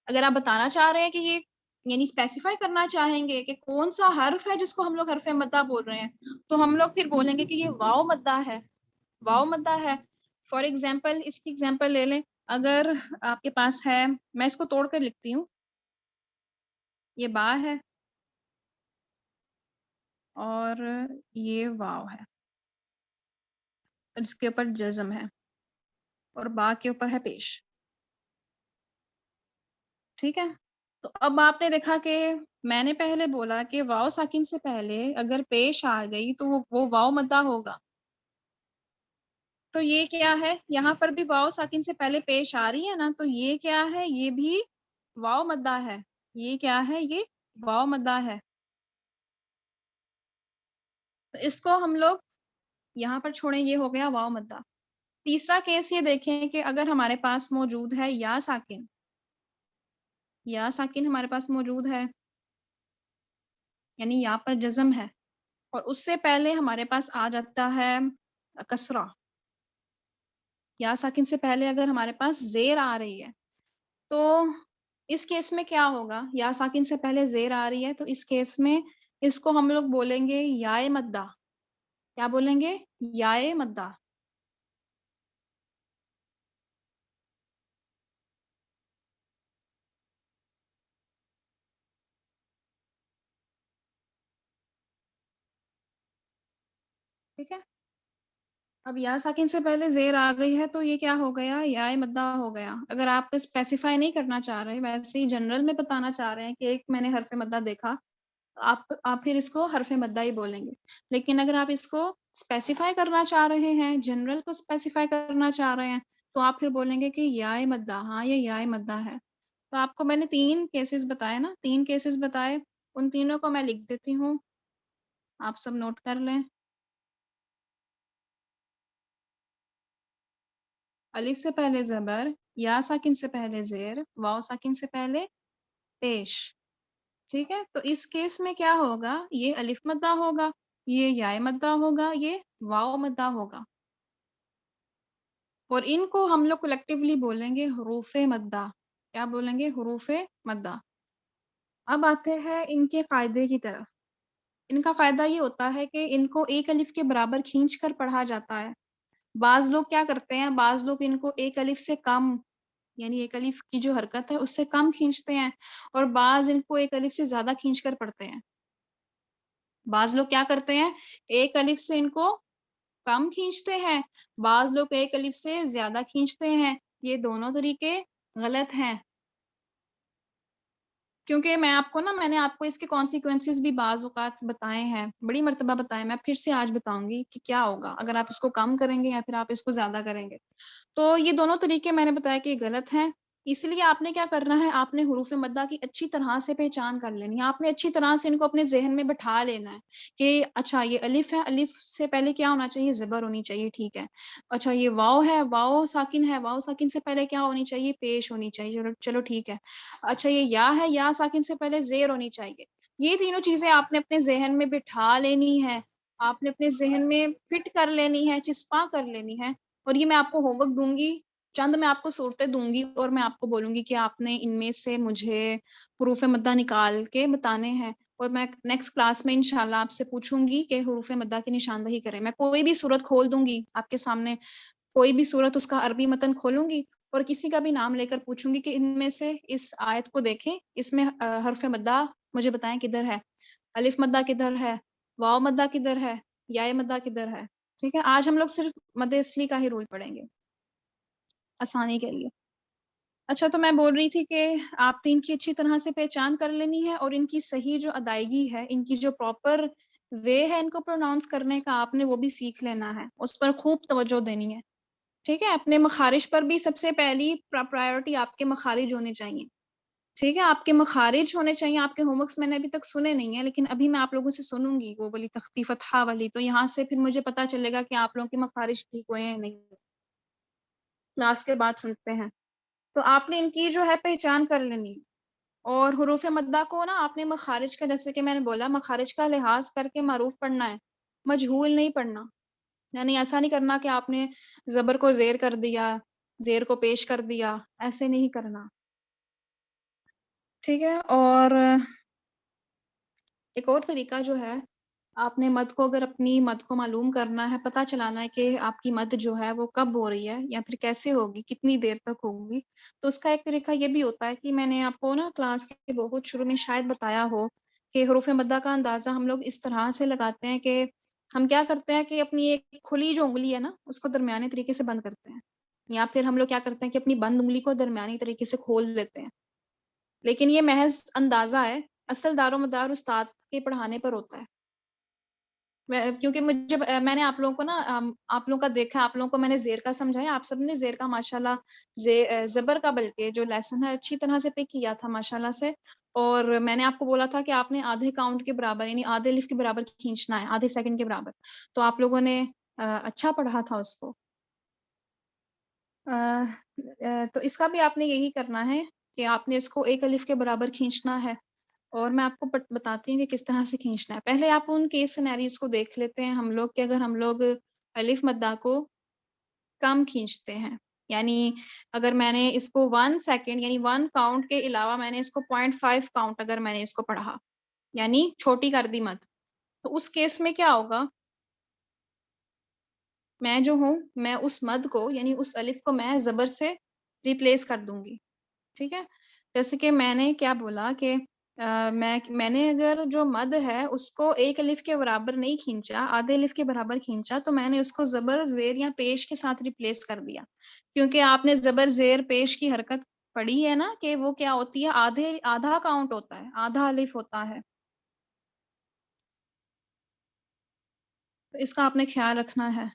اگر آپ بتانا چاہ رہے ہیں کہ یہ، یعنی اسپیسیفائی کرنا چاہیں گے کہ کون سا حرف ہے جس کو ہم لوگ حرف مدہ بول رہے ہیں، تو ہم لوگ پھر بولیں گے کہ یہ واو مدہ ہے، واو مدہ ہے. فار ایگزامپل اس کی ایگزامپل لے لیں، اگر آپ کے پاس ہے، میں اس کو توڑ کر لکھتی ہوں، یہ با ہے اور یہ واو ہے، اس کے اوپر جزم ہے، اور با کے اوپر ہے پیش. ٹھیک ہے، تو اب آپ نے دیکھا کہ میں نے پہلے بولا کہ واو ساکن سے پہلے اگر پیش آ گئی تو وہ واو مدہ ہوگا. تو یہ کیا ہے، یہاں پر بھی واو ساکن سے پہلے پیش آ رہی ہے نا، تو یہ کیا ہے، یہ بھی واو مدہ ہے. یہ کیا ہے، یہ واو مدہ ہے. تو اس کو ہم لوگ یہاں پر چھوڑیں، یہ ہو گیا واو مدہ. تیسرا کیس یہ دیکھیں کہ اگر ہمارے پاس موجود ہے یا ساکن ہمارے پاس موجود ہے، یعنی یا پر جزم ہے، اور اس سے پہلے ہمارے پاس آ جاتا ہے کسرہ. یا ساکن سے پہلے اگر ہمارے پاس زیر آ رہی ہے تو اس کیس میں کیا ہوگا؟ یا ساکن سے پہلے زیر آ رہی ہے تو اس کیس میں اس کو ہم لوگ بولیں گے یائے مدہ. کیا بولیں گے؟ یائے مدہ. ٹھیک ہے، اب یا ساکن سے پہلے زیر آ گئی ہے تو یہ کیا ہو گیا؟ یائے مدہ ہو گیا. اگر آپ اسپیسیفائی نہیں کرنا چاہ رہے، ویسے ہی جنرل میں بتانا چاہ رہے ہیں کہ ایک میں نے حرف مدہ دیکھا، آپ پھر اس کو حرف مدہ ہی بولیں گے. لیکن اگر آپ اس کو اسپیسیفائی کرنا چاہ رہے ہیں، جنرل کو اسپیسیفائی کرنا چاہ رہے ہیں، تو آپ پھر بولیں گے کہ یائے مدہ. ہاں، یہ یائے مدہ ہے. تو آپ کو میں نے 3 کیسز بتائے نا، 3 کیسز بتائے، ان تینوں کو میں لکھ دیتی ہوں، آپ سب نوٹ کر لیں. الف سے پہلے زبر، یا ساکن سے پہلے زیر، واو ساکن سے پہلے پیش. ٹھیک ہے، تو اس کیس میں کیا ہوگا؟ یہ الف مدہ ہوگا، یہ یائے مدہ ہوگا، یہ واو مدہ ہوگا. اور ان کو ہم لوگ کلیکٹیولی بولیں گے حروف مدہ. کیا بولیں گے؟ حروف مدہ. اب آتے ہیں ان کے قاعدے کی طرف. ان کا قاعدہ یہ ہوتا ہے کہ ان کو ایک الف کے برابر کھینچ کر پڑھا جاتا ہے. بعض لوگ کیا کرتے ہیں، بعض لوگ ان کو ایک الف سے کم، یعنی ایک الف کی جو حرکت ہے اس سے کم کھینچتے ہیں، اور بعض ان کو ایک الف سے زیادہ کھینچ کر پڑھتے ہیں. بعض لوگ کیا کرتے ہیں، ایک الف سے ان کو کم کھینچتے ہیں، بعض لوگ ایک الف سے زیادہ کھینچتے ہیں. یہ دونوں طریقے غلط ہیں، کیونکہ میں نے آپ کو اس کے کانسیکوینسز بھی بعض اوقات بتائے ہیں، بڑی مرتبہ بتائے. میں پھر سے آج بتاؤں گی کہ کیا ہوگا اگر آپ اس کو کم کریں گے یا پھر آپ اس کو زیادہ کریں گے. تو یہ دونوں طریقے میں نے بتایا کہ غلط ہیں. اس لیے آپ نے کیا کرنا ہے، آپ نے حروف مدہ کی اچھی طرح سے پہچان کر لینی ہے. آپ نے اچھی طرح سے ان کو اپنے ذہن میں بٹھا لینا ہے کہ اچھا یہ الف ہے، الف سے پہلے کیا ہونا چاہیے؟ زبر ہونی چاہیے. ٹھیک ہے. اچھا یہ واو ہے، واو ساکن ہے، واو ساکن سے پہلے کیا ہونی چاہیے؟ پیش ہونی چاہیے. چلو ٹھیک ہے. اچھا یہ یا ہے، یا ساکن سے پہلے زیر ہونی چاہیے. یہ تینوں چیزیں آپ نے اپنے ذہن میں بٹھا لینی ہے، آپ نے اپنے ذہن میں فٹ کر لینی ہے، چسپاں کر لینی ہے. اور یہ میں آپ کو ہوم ورک دوں گی، چند میں آپ کو صورتیں دوں گی، اور میں آپ کو بولوں گی کہ آپ نے ان میں سے مجھے حروف مدہ نکال کے بتانے ہیں. اور میں نیکسٹ کلاس میں انشاءاللہ آپ سے پوچھوں گی کہ حروف مدہ کی نشاندہی کریں. میں کوئی بھی صورت کھول دوں گی آپ کے سامنے، کوئی بھی صورت، اس کا عربی متن کھولوں گی اور کسی کا بھی نام لے کر پوچھوں گی کہ ان میں سے اس آیت کو دیکھیں، اس میں حرف مدہ مجھے بتائیں کدھر ہے، الف مدہ کدھر ہے، واو مدہ کدھر ہے، یا مدہ کدھر ہے. ٹھیک ہے. آج ہم لوگ صرف مد اصلی کا ہی رول پڑھیں گے آسانی کے لیے. اچھا، تو میں بول رہی تھی کہ آپ نے ان کی اچھی طرح سے پہچان کر لینی ہے، اور ان کی صحیح جو ادائیگی ہے، ان کی جو پراپر وے ہے ان کو پروناؤنس کرنے کا، آپ نے وہ بھی سیکھ لینا ہے، اس پر خوب توجہ دینی ہے. ٹھیک ہے. اپنے مخارج پر بھی سب سے پہلی پرائیورٹی آپ کے مخارج ہونے چاہیے. ٹھیک ہے. آپ کے مخارج ہونے چاہیے. آپ کے ہوم ورکس میں نے ابھی تک سنے نہیں ہیں، لیکن ابھی میں آپ لوگوں سے سنوں گی وہ والی تختی فتحہ والی، تو یہاں سے پھر مجھے پتا چلے گا کہ آپ لوگوں کے مخارج ٹھیک ہوئے ہیں نہیں. کلاس کے بعد سنتے ہیں. تو آپ نے ان کی جو ہے پہچان کر لینی. اور حروف مدہ کو نا آپ نے مخارج کا، جیسے کہ میں نے بولا، مخارج کا لحاظ کر کے معروف پڑھنا ہے، مجہول نہیں پڑھنا. یعنی ایسا نہیں کرنا کہ آپ نے زبر کو زیر کر دیا، زیر کو پیش کر دیا، ایسے نہیں کرنا. ٹھیک ہے. اور ایک اور طریقہ جو ہے، آپ نے مد کو، اگر اپنی مد کو معلوم کرنا ہے، پتہ چلانا ہے کہ آپ کی مد جو ہے وہ کب ہو رہی ہے یا پھر کیسے ہوگی، کتنی دیر تک ہوگی، تو اس کا ایک طریقہ یہ بھی ہوتا ہے کہ میں نے آپ کو نا کلاس کے بہت شروع میں شاید بتایا ہو کہ حروف مدہ کا اندازہ ہم لوگ اس طرح سے لگاتے ہیں کہ ہم کیا کرتے ہیں کہ اپنی ایک کھلی جو انگلی ہے نا اس کو درمیانی طریقے سے بند کرتے ہیں، یا پھر ہم لوگ کیا کرتے ہیں کہ اپنی بند انگلی کو درمیانی طریقے سے کھول دیتے ہیں. لیکن یہ محض اندازہ ہے، اصل دار و مدار استاد کے پڑھانے پر ہوتا ہے. کیونکہ میں نے آپ لوگوں کو نا آپ لوگوں کا دیکھا، آپ لوگوں کو میں نے زیر کا سمجھایا، آپ سب نے زیر کا ماشاءاللہ زبر کا بلکہ جو لیسن ہے اچھی طرح سے پک کیا تھا ماشاءاللہ سے. اور میں نے آپ کو بولا تھا کہ آپ نے آدھے کاؤنٹ کے برابر، یعنی آدھے الف کے برابر کھینچنا ہے، آدھے سیکنڈ کے برابر. تو آپ لوگوں نے اچھا پڑھا تھا اس کو. تو اس کا بھی آپ نے یہی کرنا ہے کہ آپ نے اس کو ایک الف کے برابر کھینچنا ہے، اور میں آپ کو بتاتی ہوں کہ کس طرح سے کھینچنا ہے۔ پہلے آپ ان کیس سینیریوز کو دیکھ لیتے ہیں ہم لوگ کہ اگر ہم لوگ الف مدہ کو کم کھینچتے ہیں، یعنی اگر میں نے اس کو 1 سیکنڈ یعنی 1 کاؤنٹ کے علاوہ میں نے اس کو 0.5 کاؤنٹ اگر میں نے اس کو پڑھا، یعنی چھوٹی کر دی مد، تو اس کیس میں کیا ہوگا، میں جو ہوں میں اس مد کو یعنی اس الف کو میں زبر سے ریپلیس کر دوں گی، ٹھیک ہے؟ جیسے کہ میں نے کیا بولا کہ میں نے اگر جو مد ہے اس کو ایک الف کے برابر نہیں کھینچا، آدھے الف کے برابر کھینچا، تو میں نے اس کو زبر زیر یا پیش کے ساتھ ریپلیس کر دیا، کیونکہ آپ نے زبر زیر پیش کی حرکت پڑھی ہے نا کہ وہ کیا ہوتی ہے، آدھا کاؤنٹ ہوتا ہے، آدھا الف ہوتا ہے، تو اس کا آپ نے خیال رکھنا ہے،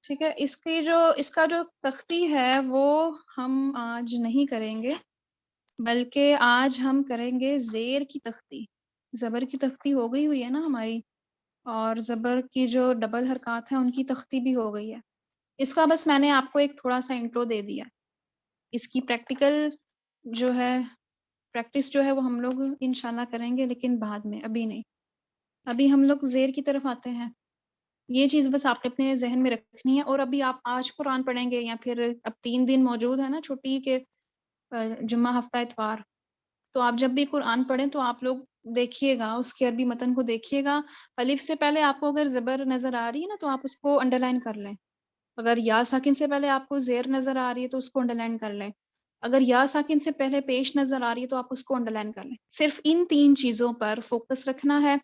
ٹھیک ہے؟ اس کا جو تختی ہے وہ ہم آج نہیں کریں گے، بلکہ آج ہم کریں گے زیر کی تختی۔ زبر کی تختی ہو گئی ہوئی ہے نا ہماری، اور زبر کی جو ڈبل حرکات ہیں ان کی تختی بھی ہو گئی ہے۔ اس کا بس میں نے آپ کو ایک تھوڑا سا انٹرو دے دیا، اس کی پریکٹیکل جو ہے پریکٹس جو ہے وہ ہم لوگ انشاءاللہ کریں گے، لیکن بعد میں، ابھی نہیں۔ ابھی ہم لوگ زیر کی طرف آتے ہیں، یہ چیز بس آپ نے اپنے ذہن میں رکھنی ہے۔ اور ابھی آپ آج قرآن پڑھیں گے یا پھر اب 3 دن موجود ہے نا چھٹی کے، جمعہ ہفتہ اتوار، تو آپ جب بھی قرآن پڑھیں تو آپ لوگ دیکھیے گا، اس کے عربی متن کو دیکھیے گا، الف سے پہلے آپ کو اگر زبر نظر آ رہی ہے نا تو آپ اس کو انڈر لائن کر لیں، اگر یا ساکن سے پہلے آپ کو زیر نظر آ رہی ہے تو اس کو انڈر لائن کر لیں، اگر یا ساکن سے پہلے پیش نظر آ رہی ہے تو آپ اس کو انڈر لائن کر لیں۔ صرف ان 3 چیزوں پر فوکس رکھنا ہے،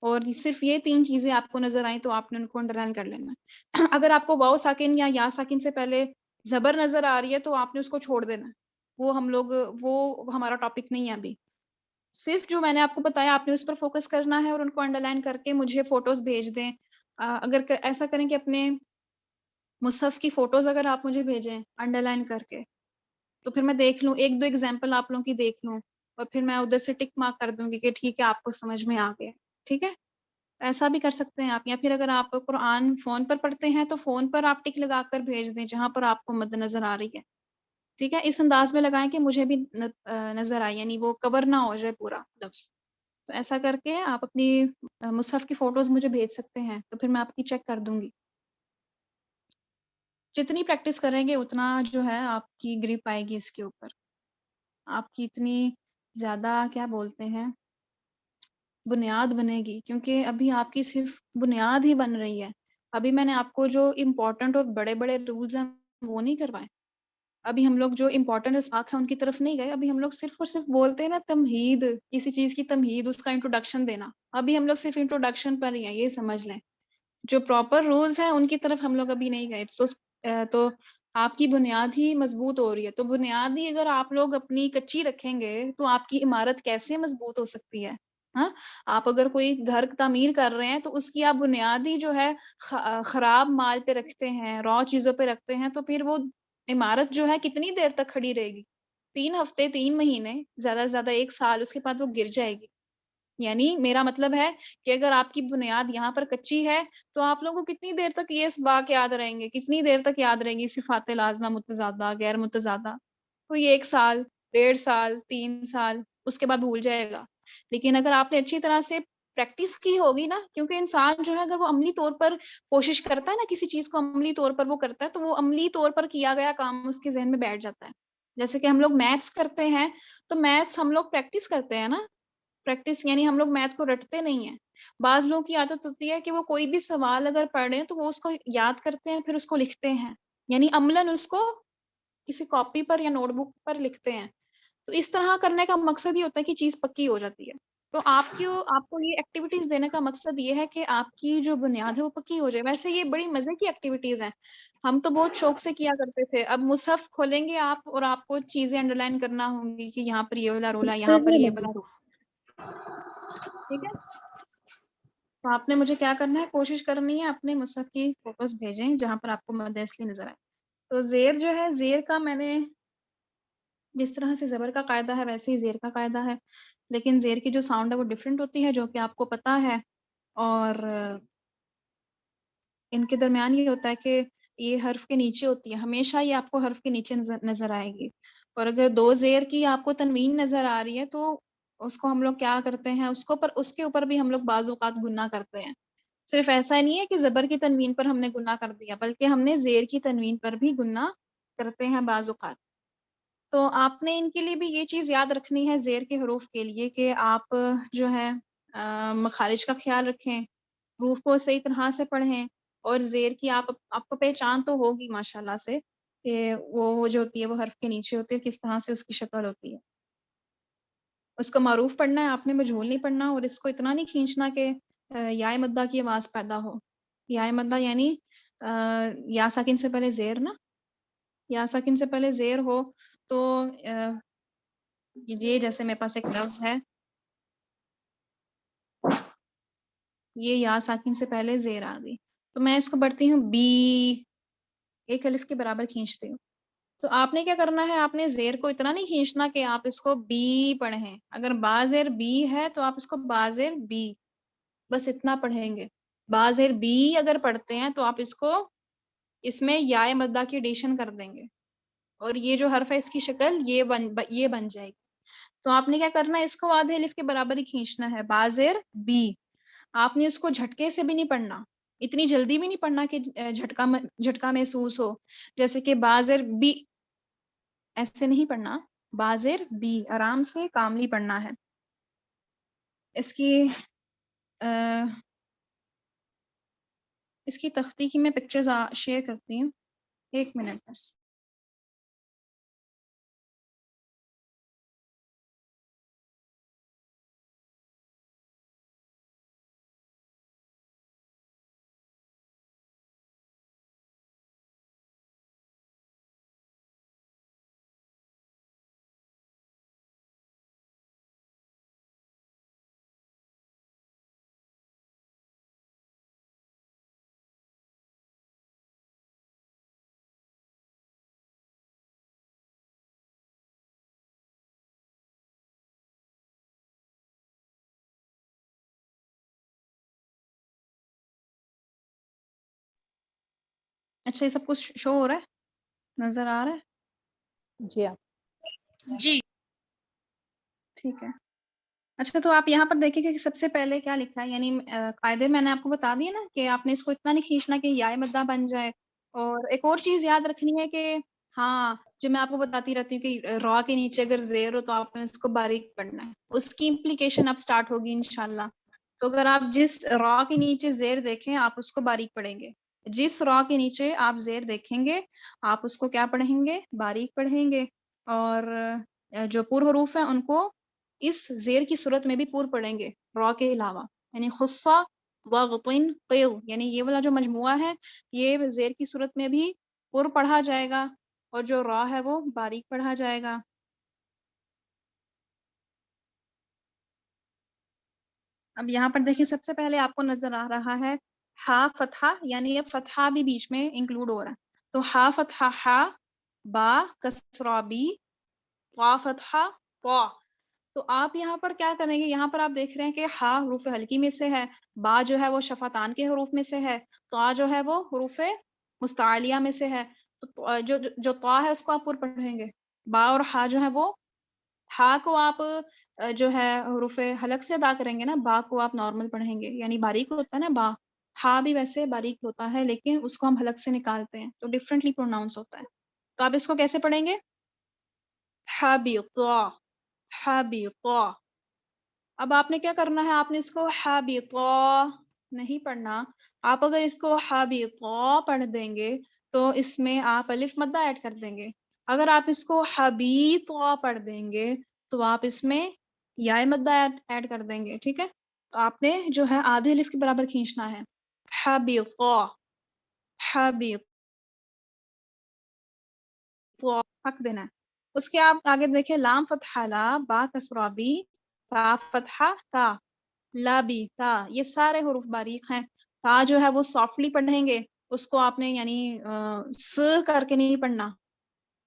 اور صرف یہ 3 چیزیں آپ کو نظر آئیں تو آپ نے ان کو انڈر لائن کر لینا ہے۔ اگر آپ کو واو ساکن یا ساکن سے پہلے زبر نظر آ رہی ہے تو آپ نے اس کو چھوڑ دینا ہے، وہ ہمارا ٹاپک نہیں ہے ابھی۔ صرف جو میں نے آپ کو بتایا آپ نے اس پر فوکس کرنا ہے، اور ان کو انڈر لائن کر کے مجھے فوٹوز بھیج دیں۔ اگر ایسا کریں کہ اپنے مصحف کی فوٹوز اگر آپ مجھے بھیجیں انڈر لائن کر کے، تو پھر میں دیکھ لوں، 1-2 ایگزامپل آپ لوگوں کی دیکھ لوں، اور پھر میں ادھر سے ٹک مارک کر دوں گی کہ ٹھیک ہے آپ کو سمجھ میں آ گیا، ٹھیک ہے؟ ایسا بھی کر سکتے ہیں آپ، یا پھر اگر آپ قرآن فون پر پڑھتے ہیں تو فون پر آپ ٹک لگا کر بھیج دیں جہاں پر آپ کو مد نظر آ رہی ہے، ٹھیک ہے؟ اس انداز میں لگائیں کہ مجھے بھی نظر آئے، یعنی وہ کور نہ ہو جائے پورا لفظ۔ تو ایسا کر کے آپ اپنی مصحف کی فوٹوز مجھے بھیج سکتے ہیں، تو پھر میں آپ کی چیک کر دوں گی۔ جتنی پریکٹس کریں گے اتنا جو ہے آپ کی گرپ آئے گی اس کے اوپر، آپ کی اتنی زیادہ کیا بولتے ہیں بنیاد بنے گی، کیونکہ ابھی آپ کی صرف بنیاد ہی بن رہی ہے۔ ابھی میں نے آپ کو جو امپورٹنٹ اور بڑے بڑے رولز ہیں وہ نہیں کروائے، ابھی ہم لوگ جو امپورٹنٹ اسباق ہیں ان کی طرف نہیں گئے، ابھی ہم لوگ صرف اور صرف بولتے ہیں نا تمہید، کسی چیز کی تمہید، اس کا انٹروڈکشن دینا، ابھی ہم لوگ صرف انٹروڈکشن پر ہی ہیں، یہ سمجھ لیں۔ جو پراپر رولز ہیں ان کی طرف ہم لوگ ابھی نہیں گئے، تو آپ کی بنیاد ہی مضبوط ہو رہی ہے، تو بنیاد ہی اگر آپ لوگ اپنی کچی رکھیں گے تو آپ کی عمارت کیسے مضبوط ہو سکتی ہے؟ ہاں، آپ اگر کوئی گھر تعمیر کر رہے ہیں تو اس کی آپ بنیاد ہی جو ہے خراب مال پہ رکھتے ہیں، را چیزوں پہ رکھتے ہیں، تو پھر وہ عمارت جو ہے کتنی دیر تک کھڑی رہے گی؟ 3 ہفتے، 3 مہینے، زیادہ سے زیادہ 1 سال، اس کے بعد وہ گر جائے گی۔ یعنی میرا مطلب ہے کہ اگر آپ کی بنیاد یہاں پر کچی ہے تو آپ لوگوں کو کتنی دیر تک یہ اسباق یاد رہیں گے، کتنی دیر تک یاد رہیں گی صفات لازمہ متضادہ غیر متضادہ؟ کوئی 1 سال، 1.5 سال، 3 سال، اس کے بعد بھول جائے گا۔ لیکن اگر آپ نے اچھی طرح سے پریکٹس کی ہوگی نا، کیونکہ انسان جو ہے اگر وہ عملی طور پر کوشش کرتا ہے نا، کسی چیز کو عملی طور پر وہ کرتا ہے تو وہ عملی طور پر کیا گیا کام اس کے ذہن میں بیٹھ جاتا ہے۔ جیسے کہ ہم لوگ میتھس کرتے ہیں تو میتھس ہم لوگ پریکٹس کرتے ہیں نا، پریکٹس یعنی ہم لوگ میتھ کو رٹتے نہیں ہیں۔ بعض لوگوں کی عادت ہوتی ہے کہ وہ کوئی بھی سوال اگر پڑھیں تو وہ اس کو یاد کرتے ہیں پھر اس کو لکھتے ہیں، یعنی عملاً اس کو کسی کاپی پر یا نوٹ بک پر لکھتے ہیں۔ تو اس طرح کرنے کا مقصد یہ ہوتا ہے کہ چیز پکی ہو جاتی ہے۔ تو آپ کو یہ ایکٹیویٹیز دینے کا مقصد یہ ہے کہ آپ کی جو بنیاد ہے وہ پکی ہو جائے۔ ویسے یہ بڑی مزے کی ایکٹیویٹیز ہیں، ہم تو بہت شوق سے کیا کرتے تھے۔ اب مصحف کھولیں گے آپ اور آپ کو چیزیں انڈر لائن کرنا ہوں گی کہ یہاں پر یہ والا رولا، یہاں پر یہ والا رولا، ٹھیک ہے؟ تو آپ نے مجھے کیا کرنا ہے، کوشش کرنی ہے اپنے مصحف کی فوٹوز بھیجیں جہاں پر آپ کو مد اصلی نظر آئے۔ تو زیر جو ہے، زیر کا میں نے جس طرح سے زبر کا قاعدہ ہے ویسے ہی زیر کا قاعدہ ہے، لیکن زیر کی جو ساؤنڈ ہے وہ ڈیفرنٹ ہوتی ہے جو کہ آپ کو پتہ ہے، اور ان کے درمیان یہ ہوتا ہے کہ یہ حرف کے نیچے ہوتی ہے، ہمیشہ یہ آپ کو حرف کے نیچے نظر آئے گی. اور اگر 2 زیر کی آپ کو تنوین نظر آ رہی ہے تو اس کو ہم لوگ کیا کرتے ہیں، اس کے اوپر بھی ہم لوگ بعض اوقات گناہ کرتے ہیں. صرف ایسا نہیں ہے کہ زبر کی تنوین پر ہم نے گناہ کر دیا، بلکہ ہم نے زیر کی تنوین پر بھی گناہ کرتے ہیں بعض اوقات. تو آپ نے ان کے لیے بھی یہ چیز یاد رکھنی ہے زیر کے حروف کے لیے کہ آپ جو ہے مخارج کا خیال رکھیں، حروف کو صحیح طرح سے پڑھیں، اور زیر کی آپ کو پہچان تو ہوگی ماشاءاللہ سے کہ وہ جو ہوتی ہے وہ حرف کے نیچے ہوتی ہے، کس طرح سے اس کی شکل ہوتی ہے. اس کو معروف پڑھنا ہے، آپ نے مجہول نہیں پڑھنا، اور اس کو اتنا نہیں کھینچنا کہ یا مدہ کی آواز پیدا ہو. یا مدہ یعنی یا ساکن سے پہلے زیر نا، یا ساکن سے پہلے زیر ہو تو یہ جیسے میرے پاس ایک لفظ ہے، یہ یا ساکن سے پہلے زیر آ گئی تو میں اس کو پڑھتی ہوں بی، ایک الف کے برابر کھینچتی ہوں. تو آپ نے کیا کرنا ہے، آپ نے زیر کو اتنا نہیں کھینچنا کہ آپ اس کو بی پڑھیں. اگر با زیر بی ہے تو آپ اس کو با زیر بی بس اتنا پڑھیں گے. با زیر بی اگر پڑھتے ہیں تو آپ اس کو اس میں یا مدہ کی ایڈیشن کر دیں گے، اور یہ جو حرف ہے اس کی شکل یہ بن جائے گی. تو آپ نے کیا کرنا ہے، اس کو آدھے الف کے برابر ہی کھینچنا ہے، با زیر بی. آپ نے اس کو جھٹکے سے بھی نہیں پڑھنا، اتنی جلدی بھی نہیں پڑھنا کہ جھٹکا محسوس ہو، جیسے کہ با زیر بی ایسے نہیں پڑھنا. با زیر بی آرام سے کاملی پڑھنا ہے. اس کی تختی کی میں پکچرز شیئر کرتی ہوں، 1 منٹ بس. اچھا، یہ سب کچھ شو ہو رہا ہے، نظر آ رہا ہے؟ جی آپ جی ٹھیک ہے. اچھا، تو آپ یہاں پر دیکھیں کہ سب سے پہلے کیا لکھا ہے، یعنی قاعدے میں نے آپ کو بتا دیا نا کہ آپ نے اس کو اتنا نہیں کھینچنا کہ یا مدہ بن جائے. اور ایک اور چیز یاد رکھنی ہے کہ ہاں، جو میں آپ کو بتاتی رہتی ہوں کہ را کے نیچے اگر زیر ہو تو آپ نے اس کو باریک پڑھنا ہے، اس کی امپلیکیشن اب سٹارٹ ہوگی انشاءاللہ. تو اگر آپ جس را کے نیچے زیر دیکھیں آپ اس کو باریک پڑھیں گے، جس را کے نیچے آپ زیر دیکھیں گے آپ اس کو کیا پڑھیں گے، باریک پڑھیں گے. اور جو پور حروف ہیں ان کو اس زیر کی صورت میں بھی پور پڑھیں گے را کے علاوہ، یعنی خصہ وغطن قیض، یعنی یہ والا جو مجموعہ ہے یہ زیر کی صورت میں بھی پور پڑھا جائے گا، اور جو را ہے وہ باریک پڑھا جائے گا. اب یہاں پر دیکھیں سب سے پہلے آپ کو نظر آ رہا ہے ہا فتحہ، یعنی اب فتحہ بھی بیچ میں انکلوڈ ہو رہا ہے. تو ہا فتحہ ہا، با کسرہ بی، قا فتحہ قا. تو آپ یہاں پر کیا کریں گے، یہاں پر آپ دیکھ رہے ہیں کہ ہا حروف ہلکی میں سے ہے، با جو ہے وہ شفتان کے حروف میں سے ہے، طا جو ہے وہ حروف مستعلیہ میں سے ہے. تو جو طا ہے اس کو آپ پر پڑھیں گے. با اور ہا جو ہے وہ، ہا کو آپ جو ہے حروف حلق سے ادا کریں گے نا، با کو آپ نارمل پڑھیں گے، یعنی باریک ہوتا ہے نا با. ہا بھی ویسے باریک ہوتا ہے لیکن اس کو ہم حلق سے نکالتے ہیں تو ڈفرینٹلی پروناؤنس ہوتا ہے. تو آپ اس کو کیسے پڑھیں گے، حبطا حبطا. اب آپ نے کیا کرنا ہے، آپ نے اس کو حبطا نہیں پڑھنا. آپ اگر اس کو حبطا پڑھ دیں گے تو اس میں آپ الف مدہ ایڈ کر دیں گے. اگر آپ اس کو حبیطا پڑھ دیں گے تو آپ اس میں یا مدہ ایڈ کر دیں گے. ٹھیک ہے، تو آپ نے جو ہے آدھے الف کے برابر کھینچنا ہے، حبطا حبطا حق دینا ہے. اس کے آپ آگے دیکھیں لام فتحہ لا، با کسرہ بی، تا فتحہ تا، لا بی تا. یہ سارے حروف باریک ہیں. تا جو ہے وہ سافٹلی پڑھیں گے، اس کو آپ نے یعنی س کر کے نہیں پڑھنا،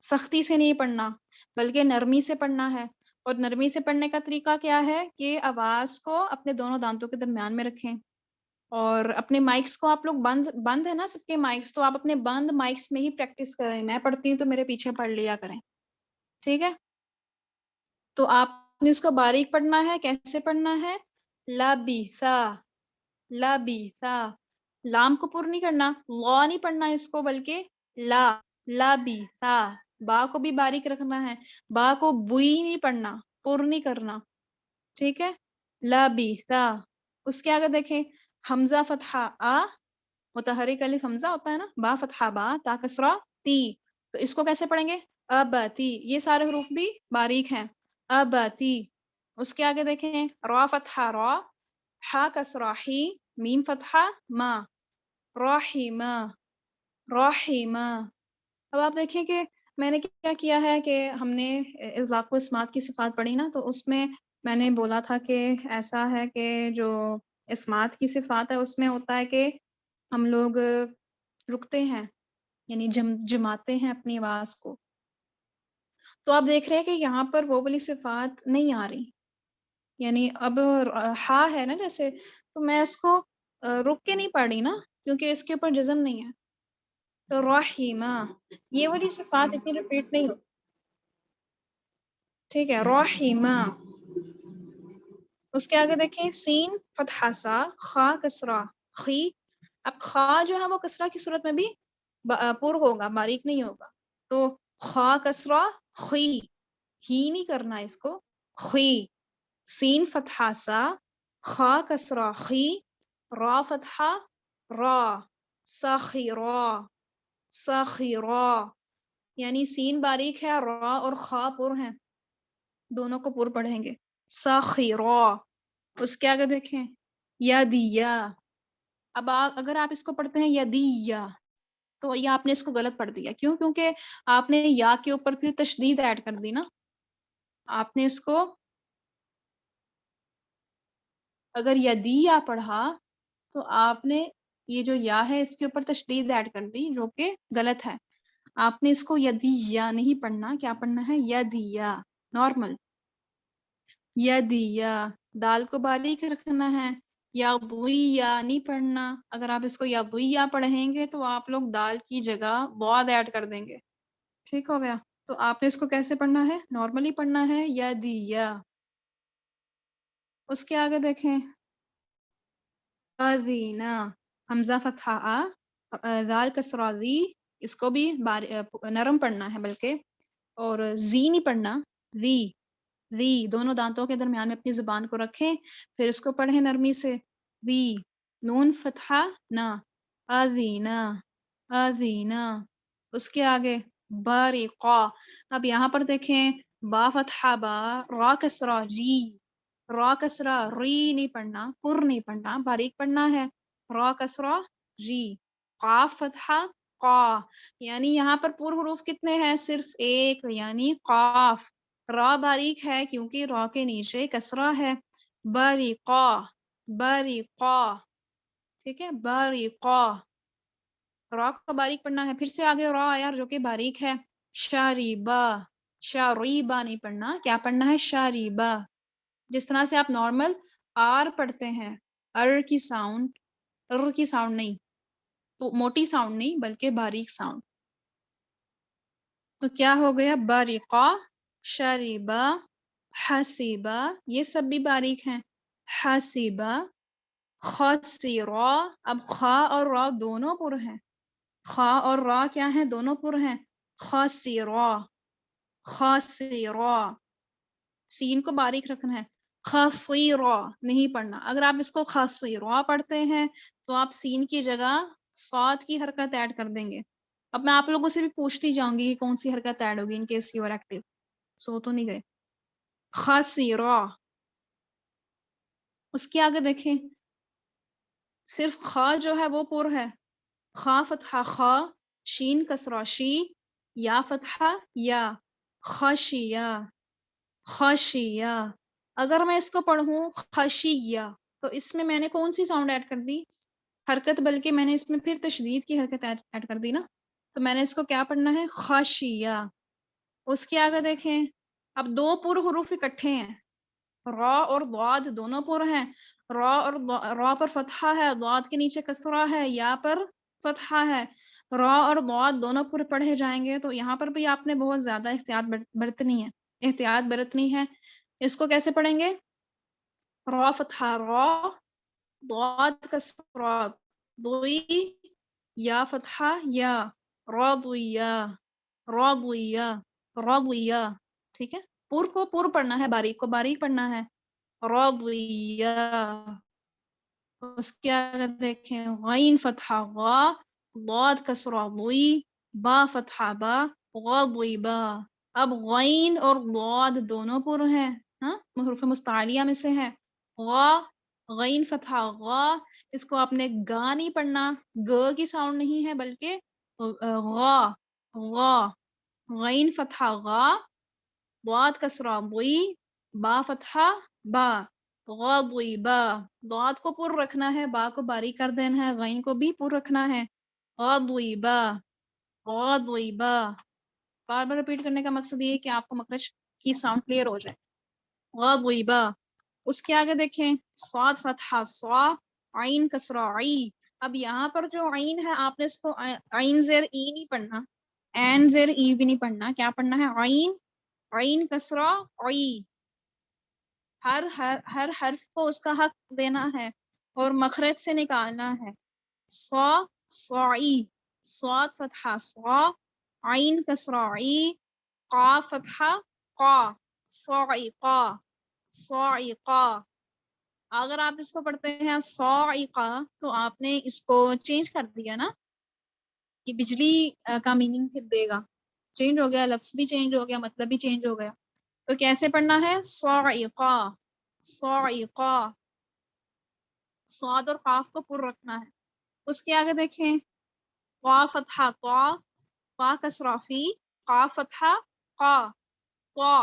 سختی سے نہیں پڑھنا بلکہ نرمی سے پڑھنا ہے. اور نرمی سے پڑھنے کا طریقہ کیا ہے کہ آواز کو اپنے دونوں دانتوں کے درمیان میں رکھیں اور اپنے مائکس کو آپ لوگ بند ہے نا سب کے مائکس، تو آپ اپنے بند مائکس میں ہی پریکٹس کریں. میں پڑھتی ہوں تو میرے پیچھے پڑھ لیا کریں، ٹھیک ہے؟ تو آپ نے اس کو باریک پڑھنا ہے. کیسے پڑھنا ہے؟ لبثا، لبثا. لام کو پر نہیں کرنا، لا نہیں پڑھنا اس کو، بلکہ لا، لبثا. با کو بھی باریک رکھنا ہے، با کو بوئی نہیں پڑھنا، پر نہیں کرنا، ٹھیک ہے؟ لبثا. اس کے آگے دیکھیں حمزہ فتحہ آ، متحرک الف حمزہ ہوتا ہے نا، با فتحہ با، تا کسرہ تی. تو اس کو کیسے پڑھیں گے؟ ابتی. یہ سارے حروف بھی باریک ہیں، ابتی. اس کے آگے دیکھیں را فتحہ را، حا کسرہ حی، میم فتحہ ما، رحیمہ، رحیمہ. اب آپ دیکھیں کہ میں نے کیا کیا ہے کہ ہم نے اطلاق و اسمات کی صفات پڑھی نا، تو اس میں میں نے بولا تھا کہ ایسا ہے کہ جو اسمات کی صفات ہے اس میں ہوتا ہے کہ ہم لوگ رکتے ہیں، یعنی جماتے ہیں اپنی آواز کو. تو آپ دیکھ رہے ہیں کہ یہاں پر وہ والی صفات نہیں آ رہی، یعنی اب ہا ہے نا جیسے، تو میں اس کو رک کے نہیں پڑھ رہی نا، کیونکہ اس کے اوپر جزم نہیں ہے. تو رحیمہ، یہ والی صفات اتنی ریپیٹ نہیں ہوتی، ٹھیک ہے؟ رحیمہ. اس کے آگے دیکھیں سین فتحہ سا، خا کسرہ خی. اب خا جو ہے وہ کسرہ کی صورت میں بھی پر ہوگا، باریک نہیں ہوگا. تو خا کسرہ خی، ہی نہیں کرنا اس کو، خی. سین فتحہ سا، خا کسرہ خی، را فتحہ را، ساخرا، ساخرا. یعنی سین باریک ہے، را اور خا پر ہیں، دونوں کو پر پڑھیں گے، ساخرا. اس کے آگے دیکھیں یدیا. اب اگر آپ اس کو پڑھتے ہیں یدیا، تو یہ آپ نے اس کو غلط پڑھ دیا. کیوں؟ کیونکہ آپ نے یا کے اوپر پھر تشدید ایڈ کر دی نا. آپ نے اس کو اگر یدیا پڑھا تو آپ نے یہ جو یا ہے اس کے اوپر تشدید ایڈ کر دی، جو کہ غلط ہے. آپ نے اس کو یدیا نہیں پڑھنا. کیا پڑھنا ہے؟ یدیا، نارمل یدیا. دال کو باریک رکھنا ہے. یا بویا نہیں پڑھنا. اگر آپ اس کو یا بویا پڑھیں گے تو آپ لوگ دال کی جگہ بعد ایڈ کر دیں گے، ٹھیک ہو گیا؟ تو آپ نے اس کو کیسے پڑھنا ہے؟ نارملی پڑھنا ہے، یدیا. اس کے آگے دیکھیں اذینا، حمزہ فتحہ آ، دال کسرہ ذی. اس کو بھی نرم پڑھنا ہے بلکہ، اور زی نہیں پڑھنا، ذی، ذی. دونوں دانتوں کے درمیان میں اپنی زبان کو رکھیں، پھر اس کو پڑھیں نرمی سے، ذی. نون فتحہ نا، اذینا، اذینا. اس کے آگے باریقا. اب یہاں پر دیکھیں با فتحہ با، را کسرہ ری، را کسرہ ری نہیں پڑھنا، پر نہیں پڑھنا، باریک پڑھنا ہے، را کسرہ ری. قاف فتحہ قا. یعنی یہاں پر پر حروف کتنے ہیں؟ صرف ایک، یعنی قاف. را باریک ہے کیونکہ را کے نیچے کسرہ ہے. باریقا، باریقا، ٹھیک ہے؟ باریقا. را کو باریک پڑھنا ہے. پھر سے آگے را آیا جو کہ باریک ہے. شاریبا، شاریبا نہیں پڑھنا. کیا پڑھنا ہے؟ شاریبا. جس طرح سے آپ نارمل آر پڑھتے ہیں، ار کی ساؤنڈ، ار کی ساؤنڈ نہیں، تو موٹی ساؤنڈ نہیں بلکہ باریک ساؤنڈ. تو کیا ہو گیا؟ باریقا، شاریبا، حسیبا. یہ سب بھی باریک ہیں. حسیبا، خسیرا. اب خا اور را دونوں پر ہیں، خا اور را کیا ہیں؟ دونوں پر ہیں. خسیرا، خسیرا. سین کو باریک رکھنا ہے. خسیرا نہیں پڑھنا. اگر آپ اس کو خسیرا پڑھتے ہیں تو آپ سین کی جگہ صاد کی حرکت ایڈ کر دیں گے. اب میں آپ لوگوں سے بھی پوچھتی جاؤں گی کہ کون سی حرکت ایڈ ہوگی in case you are active. سو تو نہیں گئے. خسیرا. اس کے آگے دیکھیں صرف خا جو ہے وہ پر ہے. خا فتحہ خا، شین کسرہ شی، یا فتحہ یا، خشیہ، خشیہ. اگر میں اس کو پڑھوں خشیہ تو اس میں نے کون سی ساؤنڈ ایڈ کر دی؟ حرکت، بلکہ میں نے اس میں پھر تشدید کی حرکت ایڈ کر دی نا. تو میں نے اس کو کیا پڑھنا ہے؟ خشیہ. اس کے آگے دیکھیں اب دو پر حروف اکٹھے ہیں، را اور ضاد دونوں پر ہیں. را اور را پر فتحہ ہے، ضاد کے نیچے کسرہ ہے، یا پر فتحہ ہے، را اور ضاد دونوں پر پڑھے جائیں گے، تو یہاں پر بھی آپ نے بہت زیادہ احتیاط برتنی ہے۔ اس کو کیسے پڑھیں گے؟ را فتحہ را، ضاد کسرہ ضوئی، یا فتحہ یا، راضیہ راضیہ راضیہ، ٹھیک ہے؟ پور کو پور پڑھنا ہے، باریک کو باریک پڑھنا ہے، راضیہ۔ اس کے آگے دیکھیں غین فتحہ غا، ضاد کسرہ ضوئی، با فتحہ با، غضبا۔ اب غین اور ضاد دونوں پر ہیں، ہاں حروف مستعلیہ میں سے ہے، غا، غین فتحہ غا، اس کو آپ نے گا نہیں پڑھنا، گ کی ساؤنڈ نہیں ہے بلکہ غا، غا، غین فتحہ غا، ضاد کسرہ ضوئی، با فتحہ با، غضبا۔ ضاد کو پر رکھنا ہے، با کو باریک کر دینا ہے، غین کو بھی پر رکھنا ہے، غضبا غضبا۔ بار بار ریپیٹ کرنے کا مقصد یہ ہے کہ آپ کو مخرج کی ساؤنڈ کلیئر ہو جائے، غضبا۔ اس کے آگے دیکھیں صاد فتحہ صا، عین کسرہ عی۔ اب یہاں پر جو عین ہے آپ نے اس کو عین زیر ای نہیں پڑھنا، عین زیر ای بھی نہیں پڑھنا، کیا پڑھنا ہے؟ عین، عین کسرہ عی۔ ہر حرف کو اس کا حق دینا ہے اور مخرج سے نکالنا ہے۔ صا صاعی، صاد فتحہ صا، عین کسرہ عی، قا فتحہ قا، صاعقہ صاعقہ۔ اگر آپ اس کو پڑھتے ہیں صاعقہ تو آپ نے اس کو چینج کر دیا نا، یہ بجلی کا میننگ پھر دے گا، چینج ہو گیا، لفظ بھی چینج ہو گیا، مطلب بھی چینج ہو گیا۔ تو کیسے پڑھنا ہے؟ صاعقہ صاعقہ، صاد اور قاف کو پر رکھنا ہے۔ اس کے آگے دیکھیں قا فتحہ قا، قا کسرہ فی، قا فتحہ قا، قا،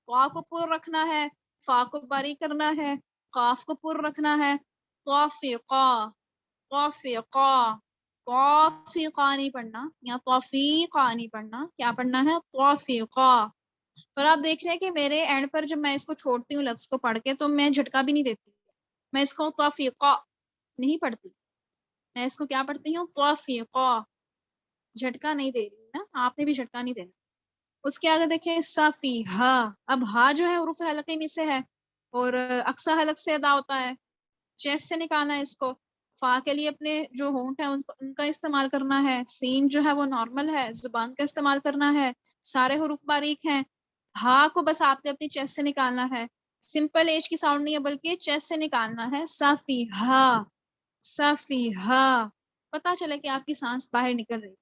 قا کو پر رکھنا ہے، فا کو باریک کرنا ہے، قاف کو پر رکھنا ہے، طافقا طافقا۔ طافقا نہیں پڑھنا، یا طافیقا نہیں پڑھنا، کیا پڑھنا ہے؟ طافقا۔ اور آپ دیکھ رہے ہیں کہ میرے اینڈ پر جب میں اس کو چھوڑتی ہوں لفظ کو پڑھ کے تو میں جھٹکا بھی نہیں دیتی، میں اس کو طافقا نہیں پڑھتی، میں اس کو کیا پڑھتی ہوں؟ طافقا، جھٹکا نہیں دے رہی نا، آپ نے بھی جھٹکا نہیں دینا۔ اس کے آگے دیکھیں صفیحہ، اب ہا جو ہے حروف حلقے میں سے ہے اور اقصی حلق سے ادا ہوتا ہے، چیسٹ سے نکالنا ہے اس کو۔ فا کے لیے اپنے جو ہونٹ ہیں ان کا استعمال کرنا ہے، سین جو ہے وہ نارمل ہے، زبان کا استعمال کرنا ہے، سارے حروف باریک ہیں۔ ہا کو بس آپ نے اپنی چیسٹ سے نکالنا ہے، سمپل ایج کی ساؤنڈ نہیں ہے بلکہ چیسٹ سے نکالنا ہے، صفیحہ صفیحہ، پتہ چلے کہ آپ کی سانس باہر نکل رہی۔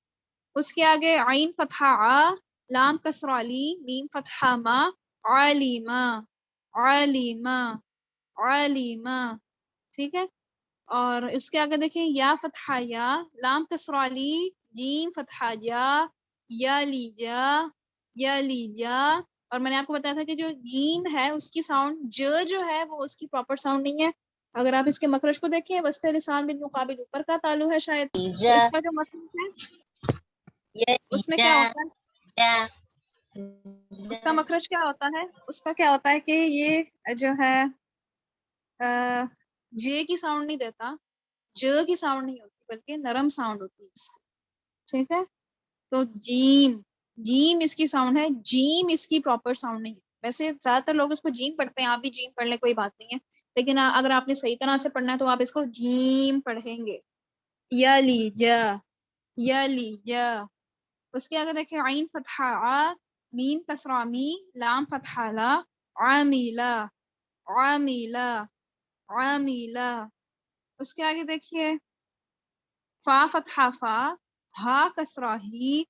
اس کے آگے عین فتحہ آ، لام کسرہ لی، میم فتحہ ما، علیما علیما علیما، ٹھیک ہے؟ اور اس کے آگے دیکھیں یا فتحہ یا، لام کسرہ لی، جیم فتحہ جا، یا لیجا یا لیجا۔ اور میں نے آپ کو بتایا تھا کہ جو جیم ہے اس کی ساؤنڈ جو ہے وہ اس کی پراپر ساؤنڈ نہیں ہے۔ اگر آپ اس کے مخرج کو دیکھیں وسط لسان بالمقابل اوپر کا تعلق ہے شاید، تو اس کا جو مخرج ہے اس میں کیا ہوتا ہے؟ اس کا مخرج کیا ہوتا ہے؟ اس کا کیا ہوتا ہے کہ یہ جو ہے جے کی ساؤنڈ نہیں دیتا، ج کی ساؤنڈ نہیں ہوتی بلکہ نرم ساؤنڈ ہوتی ہے اس کی، ٹھیک ہے؟ تو جیم، جیم اس کی ساؤنڈ ہے، جیم اس کی پراپر ساؤنڈ نہیں ہے۔ ویسے زیادہ تر لوگ اس کو جیم پڑھتے ہیں، آپ بھی جیم پڑھ لیں کوئی بات نہیں ہے، لیکن اگر آپ نے صحیح طرح سے پڑھنا ہے تو آپ اس کو جیم پڑھیں گے، یا لیجا یا لیجا۔ اس کے آگے دیکھیں عین فتحہ آ، میم کسرہ می، لام فتحہ لا، عامیلا عامیلا عامیلا۔ اس کے آگے دیکھیے فا فتحہ فا، ہا کسرہ ہی،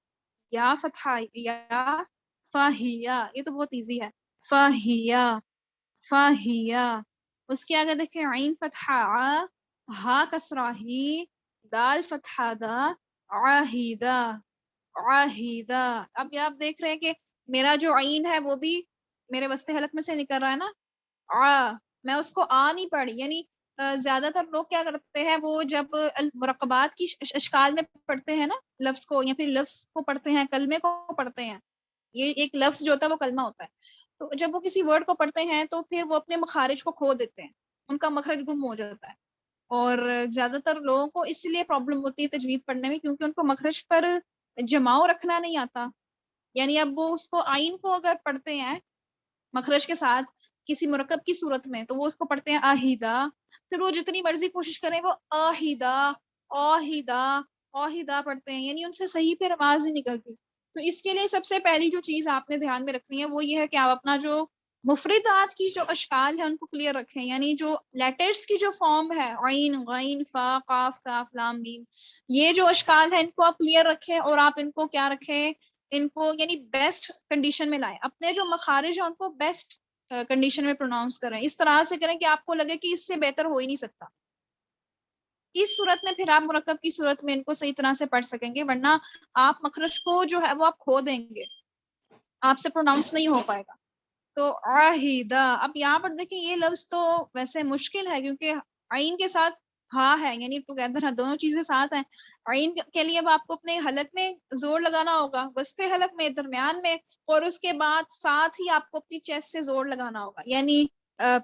یا فتحہ یا، فاہیا، یہ تو بہت ایزی ہے، فاہیا فاہیا۔ اس کے آگے دیکھیں عین فتحہ آ، ہا کسرہ ہی، دال فتحہ دا، عاہدہ عاہدہ۔ اب یہ آپ دیکھ رہے ہیں کہ میرا جو عین ہے وہ بھی میرے وسط حلق میں سے نکل رہا ہے نا، میں اس کو نہیں پڑھی، یعنی زیادہ تر لوگ کیا کرتے ہیں وہ جب مرکبات کی اشکال میں پڑھتے ہیں نا لفظ کو، یا پھر لفظ کو پڑھتے ہیں، کلمے کو پڑھتے ہیں، یہ ایک لفظ جو ہوتا ہے وہ کلمہ ہوتا ہے، تو جب وہ کسی ورڈ کو پڑھتے ہیں تو پھر وہ اپنے مخارج کو کھو دیتے ہیں، ان کا مخرج گم ہو جاتا ہے. اور زیادہ تر لوگوں کو اس لیے پرابلم ہوتی ہے تجوید پڑھنے میں کیونکہ ان کو مخرج پر جماؤ رکھنا نہیں آتا. یعنی اب وہ اس کو آئین کو اگر پڑھتے ہیں مخرج کے ساتھ کسی مرکب کی صورت میں تو وہ اس کو پڑھتے ہیں آہیدہ، پھر وہ جتنی مرضی کوشش کریں وہ آہیدہ آہیدہ آہیدہ پڑھتے ہیں، یعنی ان سے صحیح پہ آواز نہیں نکلتی. تو اس کے لیے سب سے پہلی جو چیز آپ نے دھیان میں رکھنی ہے وہ یہ ہے کہ آپ اپنا جو مفردات کی جو اشکال ہے ان کو کلیئر رکھیں. یعنی جو لیٹرز کی جو فارم ہے عین غین فا قاف کاف لام میم، یہ جو اشکال ہے ان کو آپ کلیئر رکھیں اور آپ ان کو کیا رکھیں، ان کو یعنی بیسٹ کنڈیشن میں لائیں. اپنے جو مخارج ہیں ان کو بیسٹ کنڈیشن میں پروناؤنس کریں، اس طرح سے کریں کہ آپ کو لگے کہ اس سے بہتر ہو ہی نہیں سکتا. اس صورت میں پھر آپ مرکب کی صورت میں ان کو صحیح طرح سے پڑھ سکیں گے، ورنہ آپ مخرج کو جو ہے وہ آپ کھو دیں گے، آپ سے پروناؤنس نہیں ہو پائے گا. تو عاہدہ، اب یہاں پر دیکھیں یہ لفظ تو ویسے مشکل ہے کیونکہ عین کے ساتھ ہاں ہے، یعنی ٹوگیدر ہے، دونوں چیزیں ساتھ ہیں. عین کے لیے اب آپ کو اپنے حلق میں زور لگانا ہوگا، وسط حلق میں، درمیان میں، اور اس کے بعد ساتھ ہی آپ کو اپنی چیسٹ سے زور لگانا ہوگا. یعنی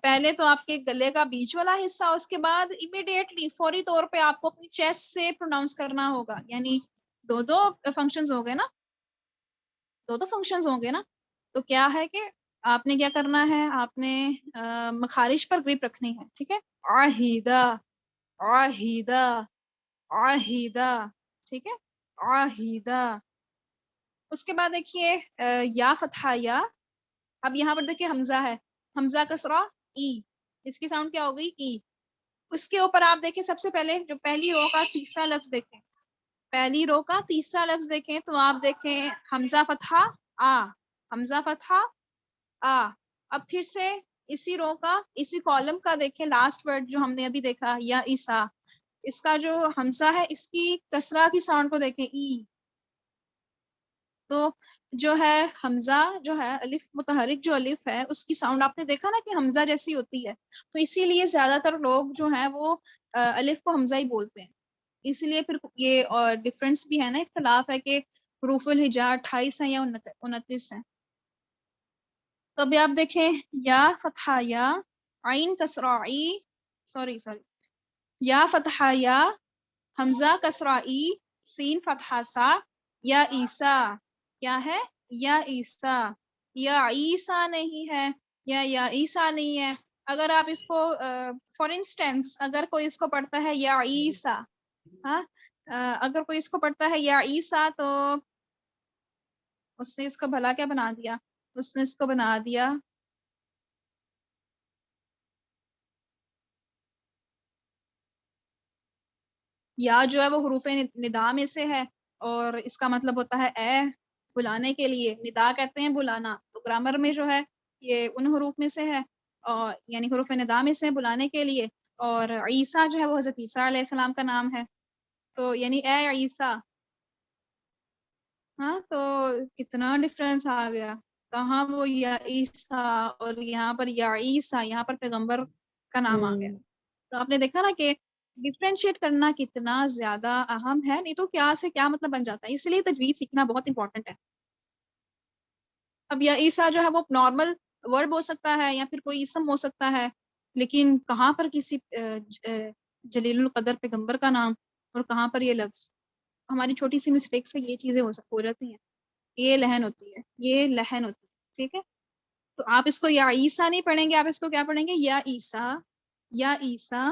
پہلے تو آپ کے گلے کا بیچ والا حصہ، اس کے بعد امیڈیٹلی فوری طور پہ آپ کو اپنی چیسٹ سے پروناؤنس کرنا ہوگا. یعنی دو فنکشنز ہو گئے نا، دو فنکشنز ہوں گے نا. تو کیا ہے کہ آپ نے کیا کرنا ہے، آپ نے مخارج پر گرپ رکھنی ہے. ٹھیک ہے، عاہدہ عاہدہ عاہدہ، ٹھیک ہے، عاہدہ. اس کے بعد دیکھیے یا فتحہ یا. اب یہاں پر دیکھیے حمزہ ہے، حمزہ کسرہ ای، اس کی ساؤنڈ کیا ہو گئی ای. اس کے اوپر آپ دیکھیں سب سے پہلے جو پہلی رو کا تیسرا لفظ دیکھیں، پہلی رو کا تیسرا لفظ دیکھیں تو آپ دیکھیں حمزہ فتحہ آ، حمزہ فتحہ آ. اب پھر سے اسی رو کا اسی کالم کا دیکھیں لاسٹ ورڈ جو ہم نے ابھی دیکھا یا عیسیٰ، اس کا جو حمزہ ہے اس کی کسرہ کی ساؤنڈ کو دیکھیں ای. تو جو ہے حمزہ جو ہے الف متحرک جو الف ہے اس کی ساؤنڈ آپ نے دیکھا نا کہ حمزہ جیسی ہوتی ہے، تو اسی لیے زیادہ تر لوگ جو ہیں وہ الف کو حمزہ ہی بولتے ہیں. اسی لیے پھر یہ ڈفرینس بھی ہے نا، اختلاف ہے کہ حروف الہجا 28 ہیں یا 29 ہیں. تو ابھی آپ دیکھیں یا فتحہ یا، عین کسرہ ای، سوری یا فتحہ یا، حمزہ کسرہ ای، سین فتحہ سا، یا عیسیٰ. کیا ہے؟ یا عیسیٰ، یا عیسیٰ نہیں ہے، یا عیسیٰ نہیں ہے. اگر آپ اس کو فار انسٹینس اگر کوئی اس کو پڑھتا ہے یا عیسیٰ، ہاں اگر کوئی اس کو پڑھتا ہے یا عیسیٰ تو اس نے اس کو بھلا کیا بنا دیا، اس نے اس کو بنا دیا یا جو ہے وہ حروف ندا میں سے ہے، اور اس کا مطلب ہوتا ہے اے، بلانے کے لیے. ندا کہتے ہیں بلانا، تو گرامر میں جو ہے یہ ان حروف میں سے ہے، اور یعنی حروف ندا میں سے بلانے کے لیے. اور عیسیٰ جو ہے وہ حضرت عیسیٰ علیہ السلام کا نام ہے، تو یعنی اے عیسیٰ. ہاں تو کتنا ڈفرینس آ گیا، کہاں وہ یا عیسیٰ اور یہاں پر یا عیسیٰ، یہاں پر پیغمبر کا نام آ گیا. تو آپ نے دیکھا نا کہ ڈفرینشیٹ کرنا کتنا زیادہ اہم ہے، نہیں تو کیا سے کیا مطلب بن جاتا ہے. اس لیے تجوید سیکھنا بہت امپورٹنٹ ہے. اب یا عیسیٰ جو ہے وہ نارمل ورب ہو سکتا ہے یا پھر کوئی اسم ہو سکتا ہے، لیکن کہاں پر کسی جلیل القدر پیغمبر کا نام اور کہاں پر یہ لفظ. ہماری چھوٹی سی مسٹیک سے یہ چیزیں ہو جاتی ہیں، یہ لہن ہوتی ہے، یہ لہن ہوتی ہے. ٹھیک ہے، تو آپ اس کو یا عیسیٰ نہیں پڑھیں گے، آپ اس کو کیا پڑھیں گے، یا عیسیٰ، یا عیسیٰ.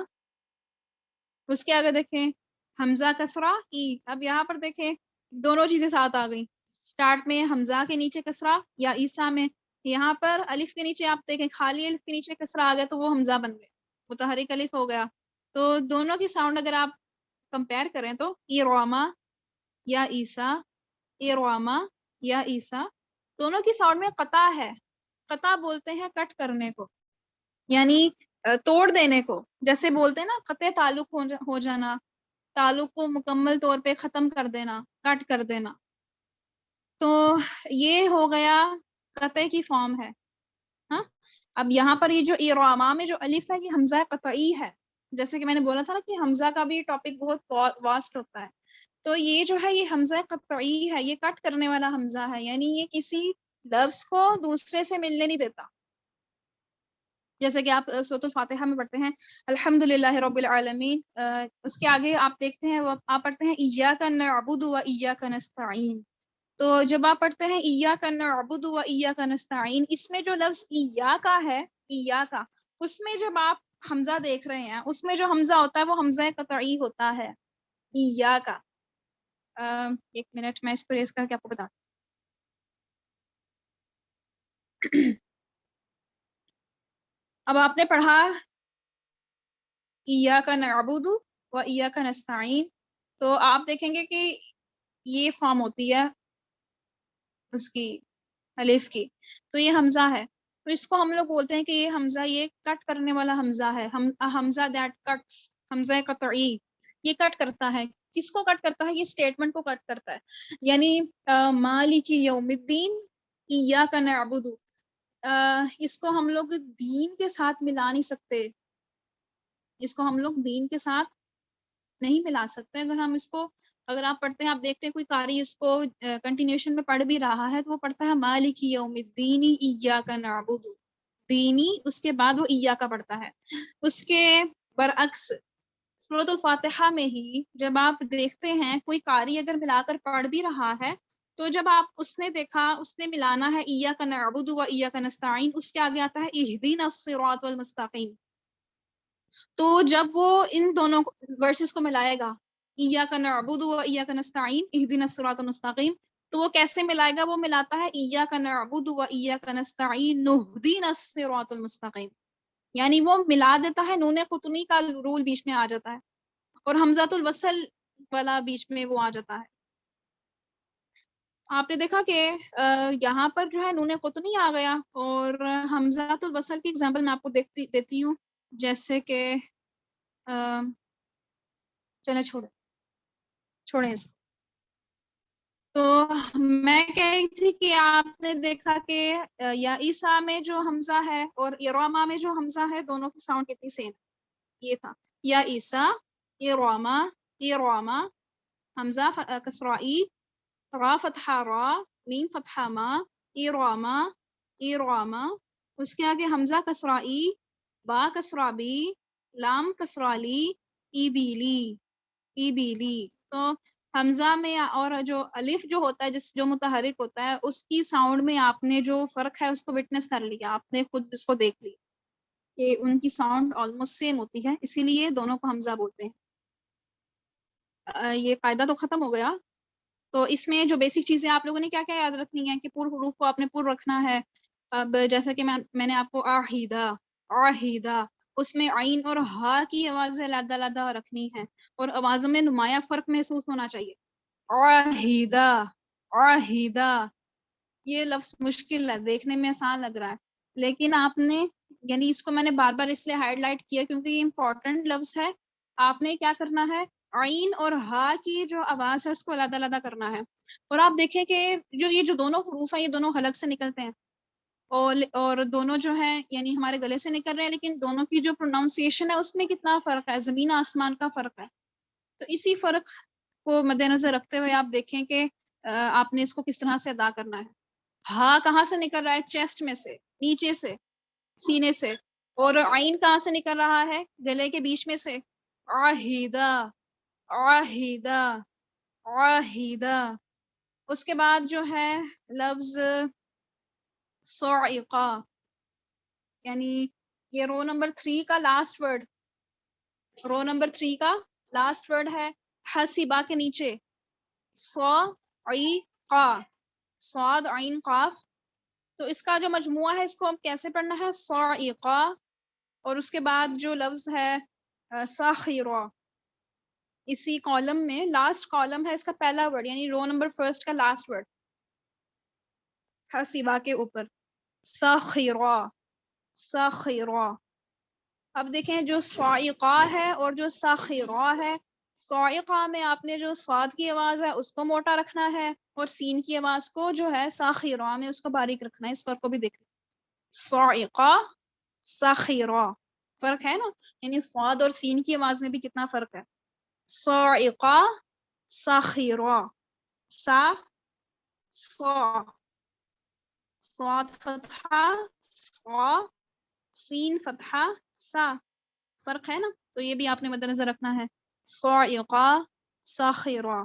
اس کے آگے دیکھیں حمزہ کسرہ ای. اب یہاں پر دیکھیں دونوں چیزیں ساتھ آ گئی، سٹارٹ میں حمزہ کے نیچے کسرہ یا عیسیٰ میں، یہاں پر الف کے نیچے آپ دیکھیں خالی الف کے نیچے کسرہ آ گیا تو وہ حمزہ بن گئے، متحرک الف ہو گیا. تو دونوں کی ساؤنڈ اگر آپ کمپیئر کریں تو ایرواما یا عیسیٰ، ایرواما یا عیسیٰ، دونوں کی ساؤنڈ میں قطع ہے. قطع بولتے ہیں کٹ کرنے کو، یعنی توڑ دینے کو، جیسے بولتے ہیں نا قطع تعلق ہو جانا، تعلق کو مکمل طور پہ ختم کر دینا، کٹ کر دینا. تو یہ ہو گیا قطع کی فارم ہے. ہاں اب یہاں پر یہ جو ایرواما میں جو الف ہے یہ حمزہ قطعی ہے، جیسے کہ میں نے بولا تھا نا کہ حمزہ کا بھی ٹاپک بہت واسٹ ہوتا ہے. تو یہ جو ہے یہ حمزہ قطعی ہے، یہ کٹ کرنے والا حمزہ ہے، یعنی یہ کسی لفظ کو دوسرے سے ملنے نہیں دیتا. جیسے کہ آپ سورۃ الفاتحہ میں پڑھتے ہیں الحمدللہ رب العالمین، اس کے آگے آپ دیکھتے ہیں آپ پڑھتے ہیں ایاک نعبد و ایاک نستعین. تو جب آپ پڑھتے ہیں ایاک نعبد و ایاک نستعین، اس میں جو لفظ ایاک ہے، ایاک، اس میں جب آپ حمزہ دیکھ رہے ہیں، اس میں جو حمزہ ہوتا ہے وہ حمزہ قطعی ہوتا ہے، ایاک. ایک منٹ میں اس کو ریز کر کے آپ کو بتا. اب آپ نے پڑھا ایاک نعبد و ایاک نستعین، تو آپ دیکھیں گے کہ یہ فارم ہوتی ہے اس کی الف کی، تو یہ حمزہ ہے. تو اس کو ہم لوگ بولتے ہیں کہ یہ حمزہ، یہ کٹ کرنے والا حمزہ ہے، حمزہ دیٹ کٹس، حمزہ قطعی، یہ کٹ کرتا ہے. کس کو کٹ کرتا ہے؟ یہ اسٹیٹمنٹ کو کٹ کرتا ہے. یعنی مالک یوم الدین ایاک نعبد، اس کو ہم لوگ دین کے ساتھ ملا نہیں سکتے، اس کو ہم لوگ دین کے ساتھ نہیں ملا سکتے. اگر ہم اس کو، اگر آپ پڑھتے ہیں، آپ دیکھتے ہیں کوئی قاری اس کو کنٹینیوشن میں پڑھ بھی رہا ہے تو وہ پڑھتا ہے مالک یوم الدین ایاک نعبد، دینی، اس کے بعد وہ ایاک پڑھتا ہے. اس کے برعکس سورۃ الفاتحہ میں ہی جب آپ دیکھتے ہیں کوئی قاری اگر ملا کر پڑھ بھی رہا ہے، تو جب آپ اس نے دیکھا اس نے ملانا ہے ایاک نعبد و ایاک نستعین، اس کے آگے آتا ہے اہدینا الصراط المستقیم. تو جب وہ ان دونوں ورسز کو ملائے گا، ایاک نعبد و ایاک نستعین اہدینا الصراط المستقیم، تو وہ کیسے ملائے گا؟ وہ ملاتا ہے ایاک نعبد و ایاک نستعین نہدینا الصراط المستقیم، یعنی وہ ملا دیتا ہے، نون قطنی کا رول بیچ میں آ جاتا ہے، اور حمزۃ الوصل والا بیچ میں وہ آ جاتا ہے. آپ نے دیکھا کہ یہاں پر جو ہے نون قطنی آ گیا، اور حمزۃ الوصل کی اگزامپل میں آپ کو دیتی ہوں، جیسے کہ چلیں چھوڑیں اس کو. تو میں کہہ رہی تھی کہ آپ نے دیکھا کہ یا عیسیٰ میں جو حمزہ ہے اور اراما میں جو حمزہ ہے، دونوں کی ساؤنڈ کتنی سیم. یہ تھا یا عیسیٰ، اراما، اراما، حمزہ کسرائی، را فتحہ را، میم فتحہ ما، اراما، اراما. اس کے آگے حمزہ کسرائی، با کسرابی، لام کسرالی، ایبیلی، ایبیلی. تو حمزہ میں اور جو الف جو ہوتا ہے، جو متحرک ہوتا ہے، اس کی ساؤنڈ میں آپ نے جو فرق ہے اس کو وٹنس کر لیا، آپ نے خود اس کو دیکھ لیا کہ ان کی ساؤنڈ آلموسٹ سیم ہوتی ہے، اسی لیے دونوں کو حمزہ بولتے ہیں. یہ قاعدہ تو ختم ہو گیا. تو اس میں جو بیسک چیزیں آپ لوگوں نے کیا کیا یاد رکھنی ہے کہ پور حروف کو آپ نے پور رکھنا ہے. اب جیسا کہ میں نے آپ کو آہیدہ، آہیدہ، اس میں عین اور ہا کی آوازیں علیحدہ علیحدہ رکھنی ہے، اور آوازوں میں نمایاں فرق محسوس ہونا چاہیے. آہیدہ، آہیدہ، یہ لفظ مشکل ہے، دیکھنے میں آسان لگ رہا ہے، لیکن آپ نے، یعنی اس کو میں نے بار بار اس لیے ہائیڈ لائٹ کیا کیونکہ یہ امپورٹنٹ لفظ ہے. آپ نے کیا کرنا ہے؟ عین اور ہا کی جو آواز ہے اس کو علیحدہ علیحدہ کرنا ہے. اور آپ دیکھیں کہ یہ جو دونوں حروف ہیں یہ دونوں حلق سے نکلتے ہیں، اور دونوں جو ہیں یعنی ہمارے گلے سے نکل رہے ہیں، لیکن دونوں کی جو پروناؤنسیشن ہے اس میں کتنا فرق ہے، زمین آسمان کا فرق ہے. تو اسی فرق کو مد نظر رکھتے ہوئے آپ دیکھیں کہ آپ نے اس کو کس طرح سے ادا کرنا ہے. ہا کہاں سے نکل رہا ہے؟ چیسٹ میں سے، نیچے سے، سینے سے. اور عین کہاں سے نکل رہا ہے؟ گلے کے بیچ میں سے. آہیدہ، آہیدہ، آہیدہ. اس کے بعد جو ہے لفظ صاعقہ، یعنی یہ رو نمبر 3 کا لاسٹ ورڈ، رو نمبر 3 کا لاسٹ ورڈ ہے حسیبہ کے نیچے صاعقہ، صاد عین قاف. تو اس کا جو مجموعہ ہے اس کو ہم کیسے پڑھنا ہے؟ صاعقہ. اور اس کے بعد جو لفظ ہے ساخرہ، اسی کالم میں لاسٹ کالم ہے اس کا پہلا ورڈ، یعنی رو نمبر 1 کا لاسٹ ورڈ حسیبہ کے اوپر، ساخرہ، ساخرہ. اب دیکھیں جو صاعقہ ہے اور جو ساخرہ ہے، صاعقہ میں آپ نے جو صاد کی آواز ہے اس کو موٹا رکھنا ہے، اور سین کی آواز کو جو ہے ساخرہ میں اس کو باریک رکھنا ہے. اس فرق کو بھی دیکھ لیں، صاعقہ، ساخرہ، فرق ہے نا، یعنی صاد اور سین کی آواز میں بھی کتنا فرق ہے. صاعقہ، ساخرہ، سا، صا، صاد فتحہ، صا، سین فتحہ سا، فرق ہے نا، تو یہ بھی آپ نے مد نظر رکھنا ہے. صاعقہ ساخرہ،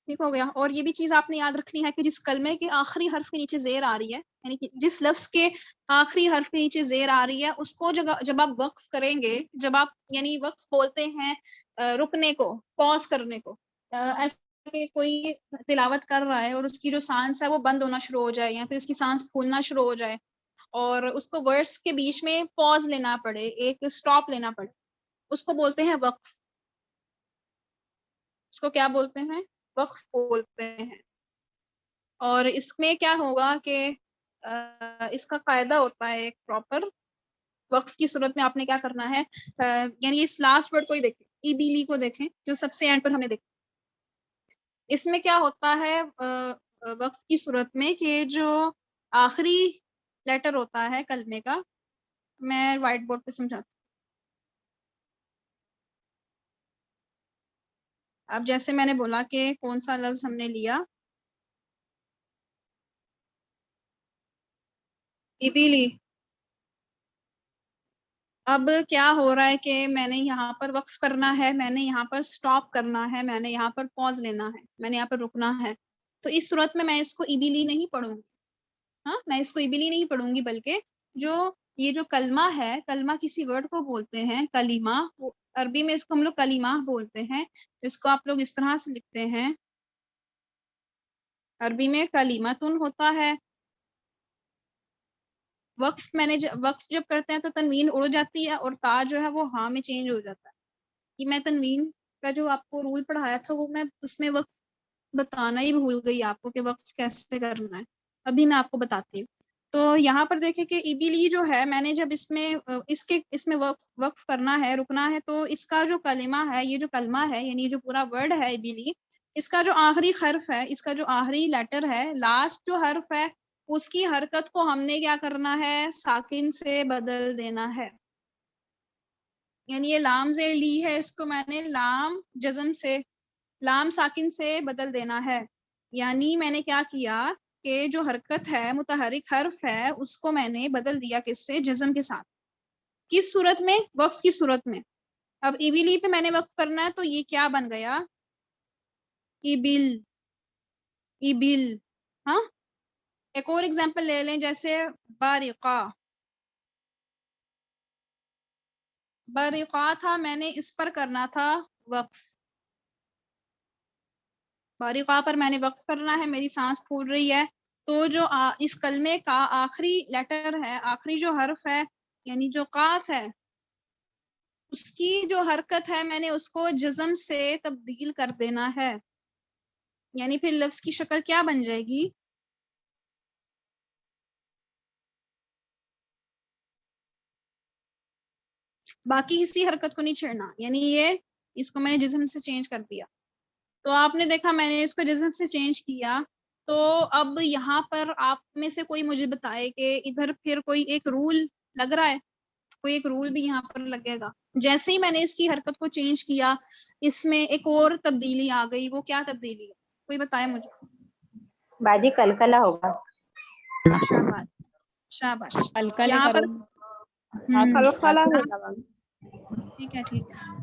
ٹھیک ہو گیا. اور یہ بھی چیز آپ نے یاد رکھنی ہے کہ جس کلمے کے آخری حرف کے نیچے زیر آ رہی ہے، یعنی کہ جس لفظ کے آخری حرف کے نیچے زیر آ رہی ہے، اس کو جب آپ وقف کریں گے، جب آپ یعنی وقف بولتے ہیں رکنے کو، پاز کرنے کو، ایسا کہ کوئی تلاوت کر رہا ہے اور اس کی جو سانس ہے وہ بند ہونا شروع ہو جائے، یا پھر اس کی سانس پھولنا شروع ہو جائے اور اس کو ورڈز کے بیچ میں پاز لینا پڑے، ایک سٹاپ لینا پڑے، اس کو بولتے ہیں وقف. اس کو کیا بولتے ہیں؟ وقف بولتے ہیں. اور اس میں کیا ہوگا کہ اس کا قاعدہ ہوتا ہے ایک پراپر. وقف کی صورت میں آپ نے کیا کرنا ہے، یعنی اس لاسٹ ورڈ کو ہی دیکھیں، ایبیلی کو دیکھیں جو سب سے اینڈ پر ہم نے دیکھا. اس میں کیا ہوتا ہے وقف کی صورت میں کہ جو آخری لیٹر ہوتا ہے کلمے کا، میں وائٹ بورڈ پہ سمجھاتی ہوں. اب جیسے میں نے بولا کہ کون سا لفظ ہم نے لیا، ایبیلی. اب کیا ہو رہا ہے کہ میں نے یہاں پر وقف کرنا ہے، میں نے یہاں پر سٹاپ کرنا ہے، میں نے یہاں پر پاز لینا ہے، میں نے یہاں پر رکنا ہے. تو اس صورت میں اس کو ایبیلی نہیں پڑھوں گی. ہاں، میں اس کو ایبیلی نہیں پڑھوں گی، بلکہ یہ جو کلمہ ہے، کلمہ کسی ورڈ کو بولتے ہیں کلیمہ، عربی میں اس کو ہم لوگ کلیمہ بولتے ہیں. اس کو آپ لوگ اس طرح سے لکھتے ہیں، عربی میں کلیمتن ہوتا ہے. وقف وقف جب کرتے ہیں تو تنوین اڑ جاتی ہے اور تا جو ہے وہ ہاں میں چینج ہو جاتا ہے. کہ میں تنوین کا جو آپ کو رول پڑھایا تھا وہ میں اس میں وقف بتانا ہی بھول گئی آپ کو کہ وقف کیسے کرنا ہے. ابھی میں آپ کو بتاتی ہوں. تو یہاں پر دیکھیں کہ ایبیلی جو ہے، میں نے جب اس میں وقف کرنا ہے، رکنا ہے، تو اس کا جو کلمہ ہے، یہ جو کلمہ ہے، یعنی جو پورا ورڈ ہے ایبیلی، اس کا جو آخری حرف ہے، اس کا جو آخری لیٹر ہے، لاسٹ جو حرف ہے، اس کی حرکت کو ہم نے کیا کرنا ہے، ساکن سے بدل دینا ہے. یعنی یہ لام زیر لی ہے، اس کو میں نے لام جزم سے، لام ساکن سے بدل دینا ہے. یعنی میں نے کیا کیا کہ جو حرکت ہے، متحرک حرف ہے، اس کو میں نے بدل دیا کس سے؟ جزم کے ساتھ. کس صورت میں؟ وقف کی صورت میں. اب ایبیلی پہ میں نے وقف کرنا ہے، تو یہ کیا بن گیا؟ ایبل. ایبل. ہاں، ایک اور ایگزامپل لے لیں، جیسے بارقہ. بارقہ تھا، میں نے اس پر کرنا تھا وقف. بارقہ پر میں نے وقف کرنا ہے، میری سانس پھول رہی ہے، تو جو اس کلمے کا آخری لیٹر ہے، آخری جو حرف ہے، یعنی جو قاف ہے، اس کی جو حرکت ہے، میں نے اس کو جزم سے تبدیل کر دینا ہے. یعنی پھر لفظ کی شکل کیا بن جائے گی؟ باقی کسی حرکت کو نہیں چھیڑنا، یعنی اس کو میں نے جزم سے چینج کر دیا. تو آپ نے دیکھا میں نے اس کو جزم سے چینج کیا. تو اب یہاں پر آپ میں سے کوئی مجھے بتائے کہ ادھر پھر کوئی ایک رول لگ رہا ہے؟ کوئی ایک رول بھی یہاں پر لگے گا. جیسے ہی میں نے اس کی حرکت کو چینج کیا، اس میں ایک اور تبدیلی آ گئی. وہ کیا تبدیلی ہے؟ کوئی بتائے مجھے. باجی کلکلا ہوگا. شاباش شاباش. کلکلے یہاں پر کلکلا ہوگا. ٹھیک ہے، ٹھیک ہے.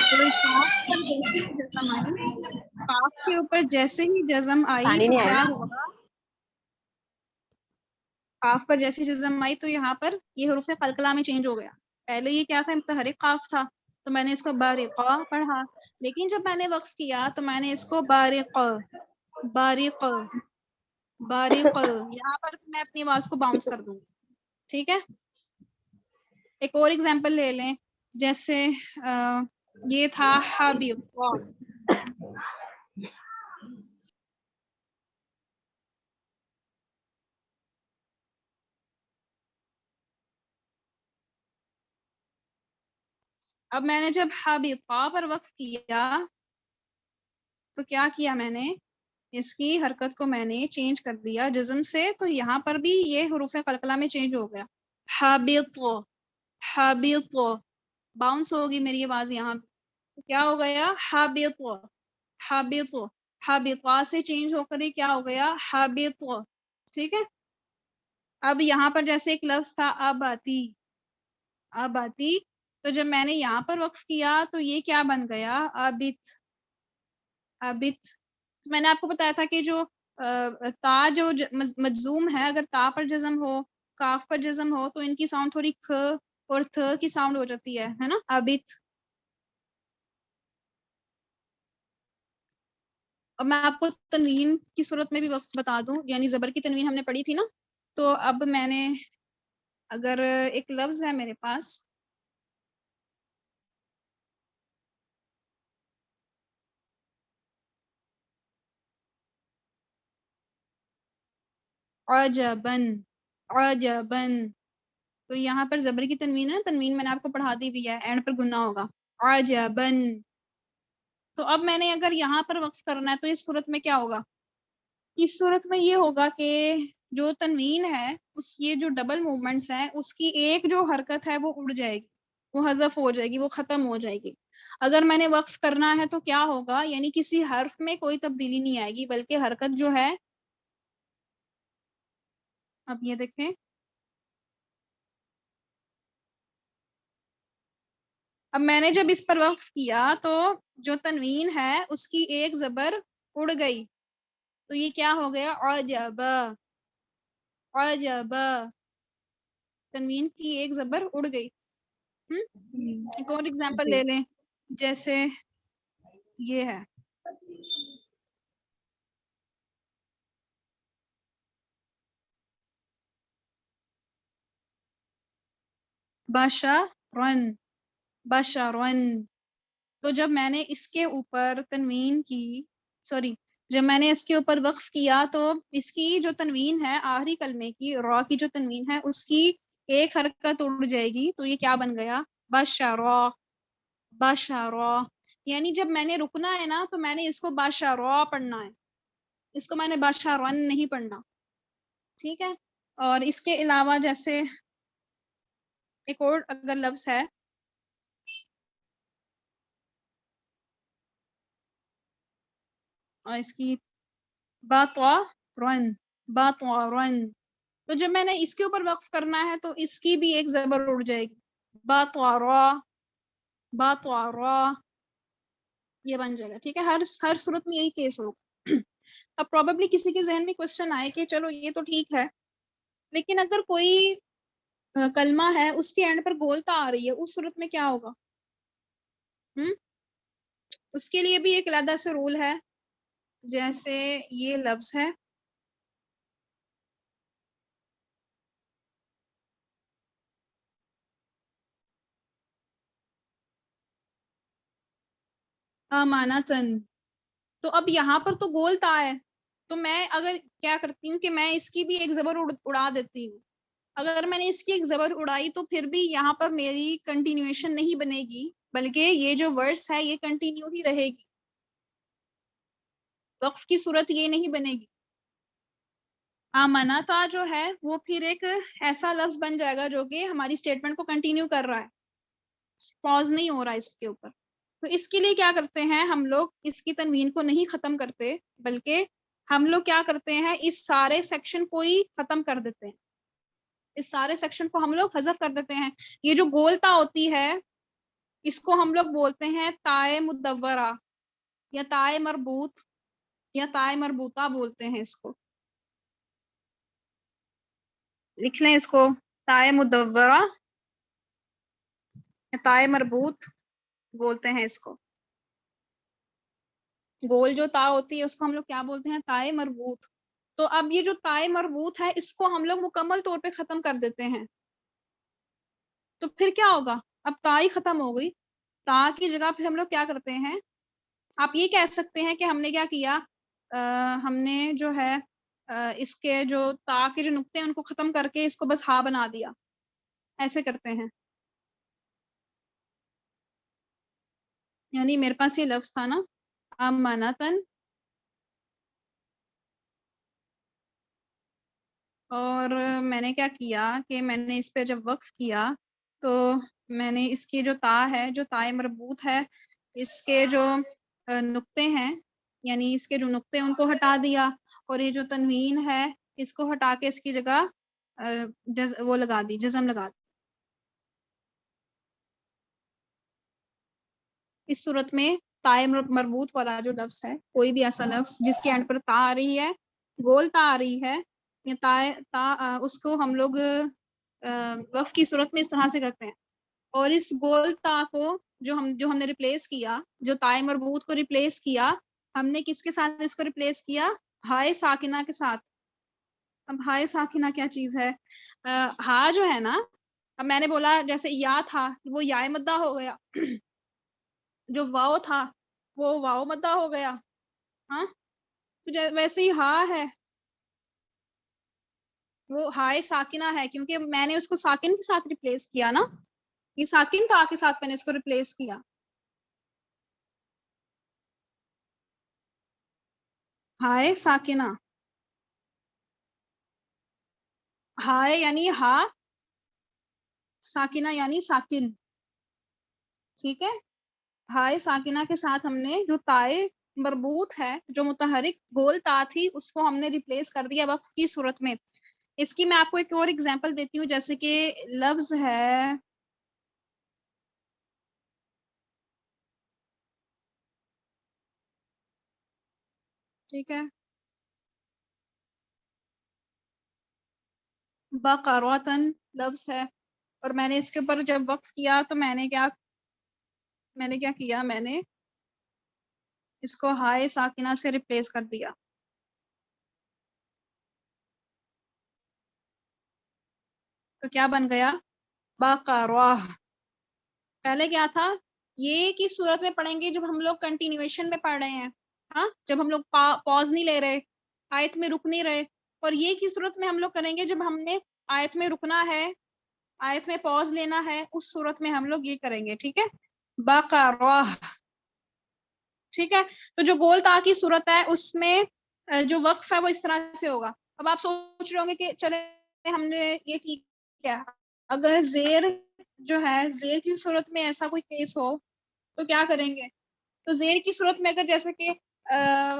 تو کاف پر جیسے ہی جزم آئی، کاف کے اوپر جیسے ہی جزم آئی پانی تو نہیں آیا کیا نا. ہوگا؟ قاف پر جیسے جزم آئی تو یہاں پر یہ حروف قلقلہ میں چینج ہو گیا. پہلے یہ کیا تھا؟ متحرک قاف تھا، تو میں نے اس کو بارقہ پڑھا. لیکن جب میں نے وقف کیا تو میں نے اس کو بارق بارق بارق، یہاں پر میں اپنی آواز کو باؤنس کر دوں گی. ٹھیک ہے. ایک اور ایگزامپل لے لیں، جیسے یہ تھا حبیق. اب میں نے جب حبیقہ پر وقف کیا تو کیا کیا میں نے؟ اس کی حرکت کو میں نے چینج کر دیا جزم سے، تو یہاں پر بھی یہ حروف قلقلہ میں چینج ہو گیا. حبیق حبیق، باؤنس ہوگی میری آواز یہاں. کیا ہو گیا؟ حبیق حبیق. حبیقہ سے چینج ہو کر کیا ہو گیا؟ حبیق. ٹھیک ہے. اب یہاں پر جیسے ایک لفظ تھا آباتی، آباتی، تو جب میں نے یہاں پر وقف کیا تو یہ کیا بن گیا؟ آبت، آبت. میں نے آپ کو بتایا تھا کہ جو تا جو مجزوم ہے، اگر تا پر جزم ہو، کاف پر جزم ہو، تو ان کی ساؤنڈ تھوڑی کھ اور تھ کی ساؤنڈ ہو جاتی ہے نا، آبت. اور میں آپ کو تنوین کی صورت میں بھی وقت بتا دوں، یعنی زبر کی تنوین ہم نے پڑھی تھی نا، تو اب میں نے اگر ایک لفظ ہے میرے پاس، عجبن، عجبن، تو یہاں پر زبر کی تنوین ہے، تنوین میں نے آپ کو پڑھا دی بھی ہے، اینڈ پر گنا ہوگا، عجبن. تو اب میں نے اگر یہاں پر وقف کرنا ہے تو اس صورت میں کیا ہوگا؟ اس صورت میں یہ ہوگا کہ جو تنوین ہے اس یہ جو ڈبل موومنٹس ہیں اس کی ایک جو حرکت ہے وہ اڑ جائے گی، وہ حذف ہو جائے گی، وہ ختم ہو جائے گی. اگر میں نے وقف کرنا ہے تو کیا ہوگا؟ یعنی کسی حرف میں کوئی تبدیلی نہیں آئے گی، بلکہ حرکت جو ہے، اب یہ دیکھیں، اب میں نے جب اس پر وقف کیا تو جو تنوین ہے اس کی ایک زبر اڑ گئی، تو یہ کیا ہو گیا؟ عجب، عجب، تنوین کی ایک زبر اڑ گئی. ایک اور ایگزامپل لے لیں، جیسے یہ ہے بشرن، بشرن. تو جب میں نے اس کے اوپر تنوین کی، سوری، جب میں نے اس کے اوپر وقف کیا تو اس کی جو تنوین ہے آخری کلمے کی، را کی جو تنوین ہے اس کی ایک حرکت اڑ جائے گی، تو یہ کیا بن گیا؟ بشرا، بشرا. یعنی جب میں نے رکنا ہے نا تو میں نے اس کو بشرا پڑھنا ہے، اس کو میں نے بشرن نہیں پڑھنا، ٹھیک ہے. اور اس کے علاوہ جیسے ایک اور اگر لفظ ہے، اور اس کی باطورن، باطورن، تو جب میں نے اس کے اوپر وقف کرنا ہے تو اس کی بھی ایک زبر اڑ جائے گی، باطورا، باطورا، یہ بن جائے گا، ٹھیک ہے. ہر صورت میں یہی کیس ہوگا. اب پروبیبلی کسی کے ذہن میں کوشچن آئے کہ چلو یہ تو ٹھیک ہے، لیکن اگر کوئی کلمہ ہے اس کے اینڈ پر گولتا آ رہی ہے، اس صورت میں کیا ہوگا؟ اس کے لیے بھی ایک علیحدہ سے رول ہے. جیسے یہ لفظ ہے امانتن، تو اب یہاں پر تو گول تا ہے، تو میں اگر کیا کرتی ہوں کہ میں اس کی بھی ایک زبر اڑا دیتی ہوں. اگر میں نے اس کی ایک زبر اڑائی تو پھر بھی یہاں پر میری کنٹینیوشن نہیں بنے گی، بلکہ یہ جو ورس ہے یہ کنٹینیو ہی رہے گی، وقف کی صورت یہ نہیں بنے گی. آمنتا جو ہے وہ پھر ایک ایسا لفظ بن جائے گا جو کہ ہماری سٹیٹمنٹ کو کنٹینیو کر رہا ہے، پاز نہیں ہو رہا ہے اس کے اوپر. تو اس کے لیے کیا کرتے ہیں ہم لوگ؟ اس کی تنوین کو نہیں ختم کرتے، بلکہ ہم لوگ کیا کرتے ہیں؟ اس سارے سیکشن کو ہی ختم کر دیتے ہیں، اس سارے سیکشن کو ہم لوگ حذف کر دیتے ہیں. یہ جو گولتا ہوتی ہے اس کو ہم لوگ بولتے ہیں تائے مدورہ یا تائے مربوط یا تائے مربوطہ بولتے ہیں اس کو. لکھ لیں اس کو، تائے مدورہ یا تائے مربوط بولتے ہیں اس کو. گول جو تا ہوتی ہے اس کو ہم لوگ کیا بولتے ہیں؟ تائے مربوط. تو اب یہ جو تائے مربوط ہے اس کو ہم لوگ مکمل طور پہ ختم کر دیتے ہیں، تو پھر کیا ہوگا؟ اب تا ہی ختم ہو گئی، تا کی جگہ پھر ہم لوگ کیا کرتے ہیں؟ آپ یہ کہہ سکتے ہیں کہ ہم نے کیا کیا، ہم نے جو ہے اس کے جو تا کے جو نقطے ہیں ان کو ختم کر کے اس کو بس ہا بنا دیا، ایسے کرتے ہیں. یعنی میرے پاس یہ لفظ تھا نا امانتن، اور میں نے کیا کیا کہ میں نے اس پہ جب وقف کیا تو میں نے اس کی جو تا ہے، جو تائے مربوط ہے، اس کے جو نقطے ہیں، یعنی اس کے جو نقطے ان کو ہٹا دیا، اور یہ جو تنوین ہے اس کو ہٹا کے اس کی جگہ وہ لگا دی، جزم لگا دی. اس صورت میں تائے مربوط والا جو لفظ ہے، کوئی بھی ایسا لفظ جس کے اینڈ پر تا آ رہی ہے، گول تا آ رہی ہے، یا تا اس کو ہم لوگ وقف کی صورت میں اس طرح سے کرتے ہیں. اور اس گول تا کو جو ہم نے ریپلیس کیا، جو تائے مربوط کو ریپلیس کیا، ہم نے کس کے ساتھ اس کو ریپلیس کیا؟ ہائے ساکنہ کے ساتھ. اب ہائے ساکنہ کیا چیز ہے؟ ہا جو ہے نا، اب میں نے بولا جیسے یا تھا وہ یا مدہ ہو گیا، جو واؤ تھا وہ واؤ مدہ ہو گیا. ہاں تو ویسے ہی ہا ہے، وہ ہائے ساکنہ ہے، کیونکہ میں نے اس کو ساکن کے ساتھ ریپلیس کیا نا، یہ ساکن تا کے ساتھ میں نے اس کو ریپلیس کیا. ہائے ساکنہ، ہائے یعنی ہا، ساکنہ یعنی ساکن. ٹھیک ہے، ہائے ساکنہ کے ساتھ ہم نے جو تائے مربوط ہے، جو متحرک گول تا تھی، اس کو ہم نے ریپلیس کر دیا وقف کی صورت میں. اس کی میں آپ کو ایک اور ایگزامپل دیتی ہوں، جیسے کہ لفظ ہے ٹھیک ہے، بقرۃن لفظ ہے، اور میں نے اس کے اوپر جب وقف کیا تو میں نے کیا کیا، میں نے اس کو ہائے ساکنہ سے ریپلیس کر دیا. تو کیا بن گیا؟ بقرہ. پہلے کیا تھا؟ یہ کی صورت میں پڑھیں گے جب ہم لوگ کنٹینیویشن میں پڑھ رہے ہیں، ہاں جب ہم لوگ پاز نہیں لے رہے، آیت میں رک نہیں رہے. اور یہ کی صورت میں ہم لوگ کریں گے جب ہم نے آیت میں رکنا ہے، آیت میں پاز لینا ہے، اس صورت میں ہم لوگ یہ کریں گے. ٹھیک ہے، بقرہ. ٹھیک ہے، تو جو گول تا کی صورت ہے اس میں جو وقف ہے وہ اس طرح سے ہوگا. اب آپ سوچ رہے ہوں گے کہ چلے ہم نے یہ ٹھیک ہے، اگر زیر جو ہے، زیر کی صورت میں ایسا کوئی کیس ہو تو کیا کریں گے؟ تو زیر کی صورت میں اگر جیسے کہ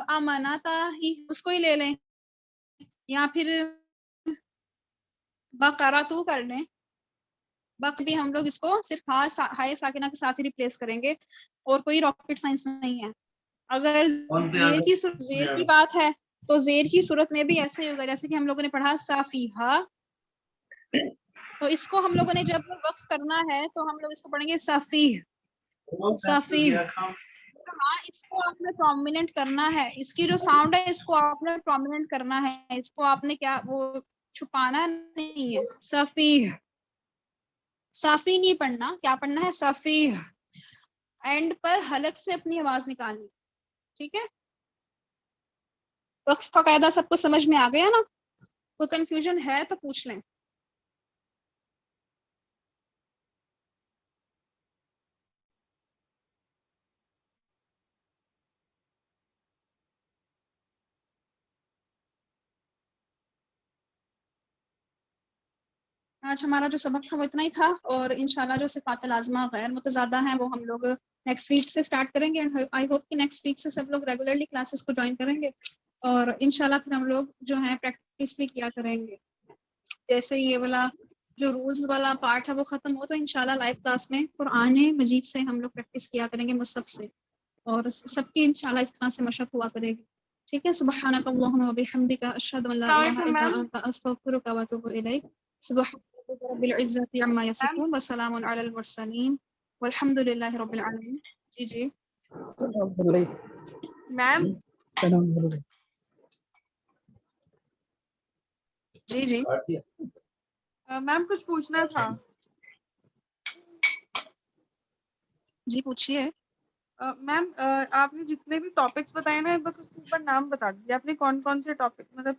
امانا تھا ہی، اس کو ہی لے لیں، یا پھر بقرہ تو کر لیں. وقت بھی ہم لوگ اس کو صرف ہائے ساکنہ کے ساتھ ہی ریپلیس کریں گے، اور کوئی راکٹ سائنس نہیں ہے. اگر زیر کی بات ہے تو زیر کی صورت میں بھی ایسے ہی ہوگا، جیسے کہ ہم لوگوں نے پڑھا صافیہ. تو اس کو ہم لوگوں نے جب وقف کرنا ہے تو ہم لوگ اس کو پڑھیں گے صافیہ. صافیہ، ہاں اس کو آپ نے پرومیننٹ کرنا ہے، اس کی جو ساؤنڈ ہے اس کو آپ نے پرومیننٹ کرنا ہے، اس کو آپ نے کیا وہ چھپانا نہیں ہے. صافیہ، صافی نہیں پڑھنا، کیا پڑھنا ہے؟ صافیہ. اینڈ پر حلق سے اپنی آواز نکالنی. ٹھیک ہے، وقف کا قاعدہ سب کو سمجھ میں آ گیا نا؟ کوئی کنفیوژن ہے تو پوچھ لیں. آج ہمارا جو سبق تھا وہ اتنا ہی تھا، اور انشاءاللہ جو صفات لازمہ غیر متضادہ ہیں وہ ہم لوگ نیکسٹ ویک سے سٹارٹ کریں گے. آئی ہوپ کہ نیکسٹ ویک سے سب لوگ ریگولرلی کلاسز کو جوائن کریں گے، اور انشاءاللہ پھر ہم لوگ جو ہے پریکٹس بھی کیا کریں گے. جیسے یہ والا جو رولز والا پارٹ ہے وہ ختم ہو تو انشاءاللہ لائیو کلاس میں قرآن مجید سے ہم لوگ پریکٹس کیا کریں گے مصحف سے، اور سب کی انشاءاللہ اس طرح سے مشق ہوا کرے گی. ٹھیک ہے، سبحانک اللہم و بحمدک، اشہد ان لا الہ الا انت، استغفرک و اتوب الیک. سبحان رب العزت عما یصفون وسلام علی المرسلین والحمد للہ رب العالمین. جی میم جی میم کچھ پوچھنا تھا. جی پوچھیے. میم آپ نے جتنے بھی ٹاپکس بتائے نا بس اس کے اوپر نام بتا دیجیے، آپ نے کون کون سے ٹاپک مطلب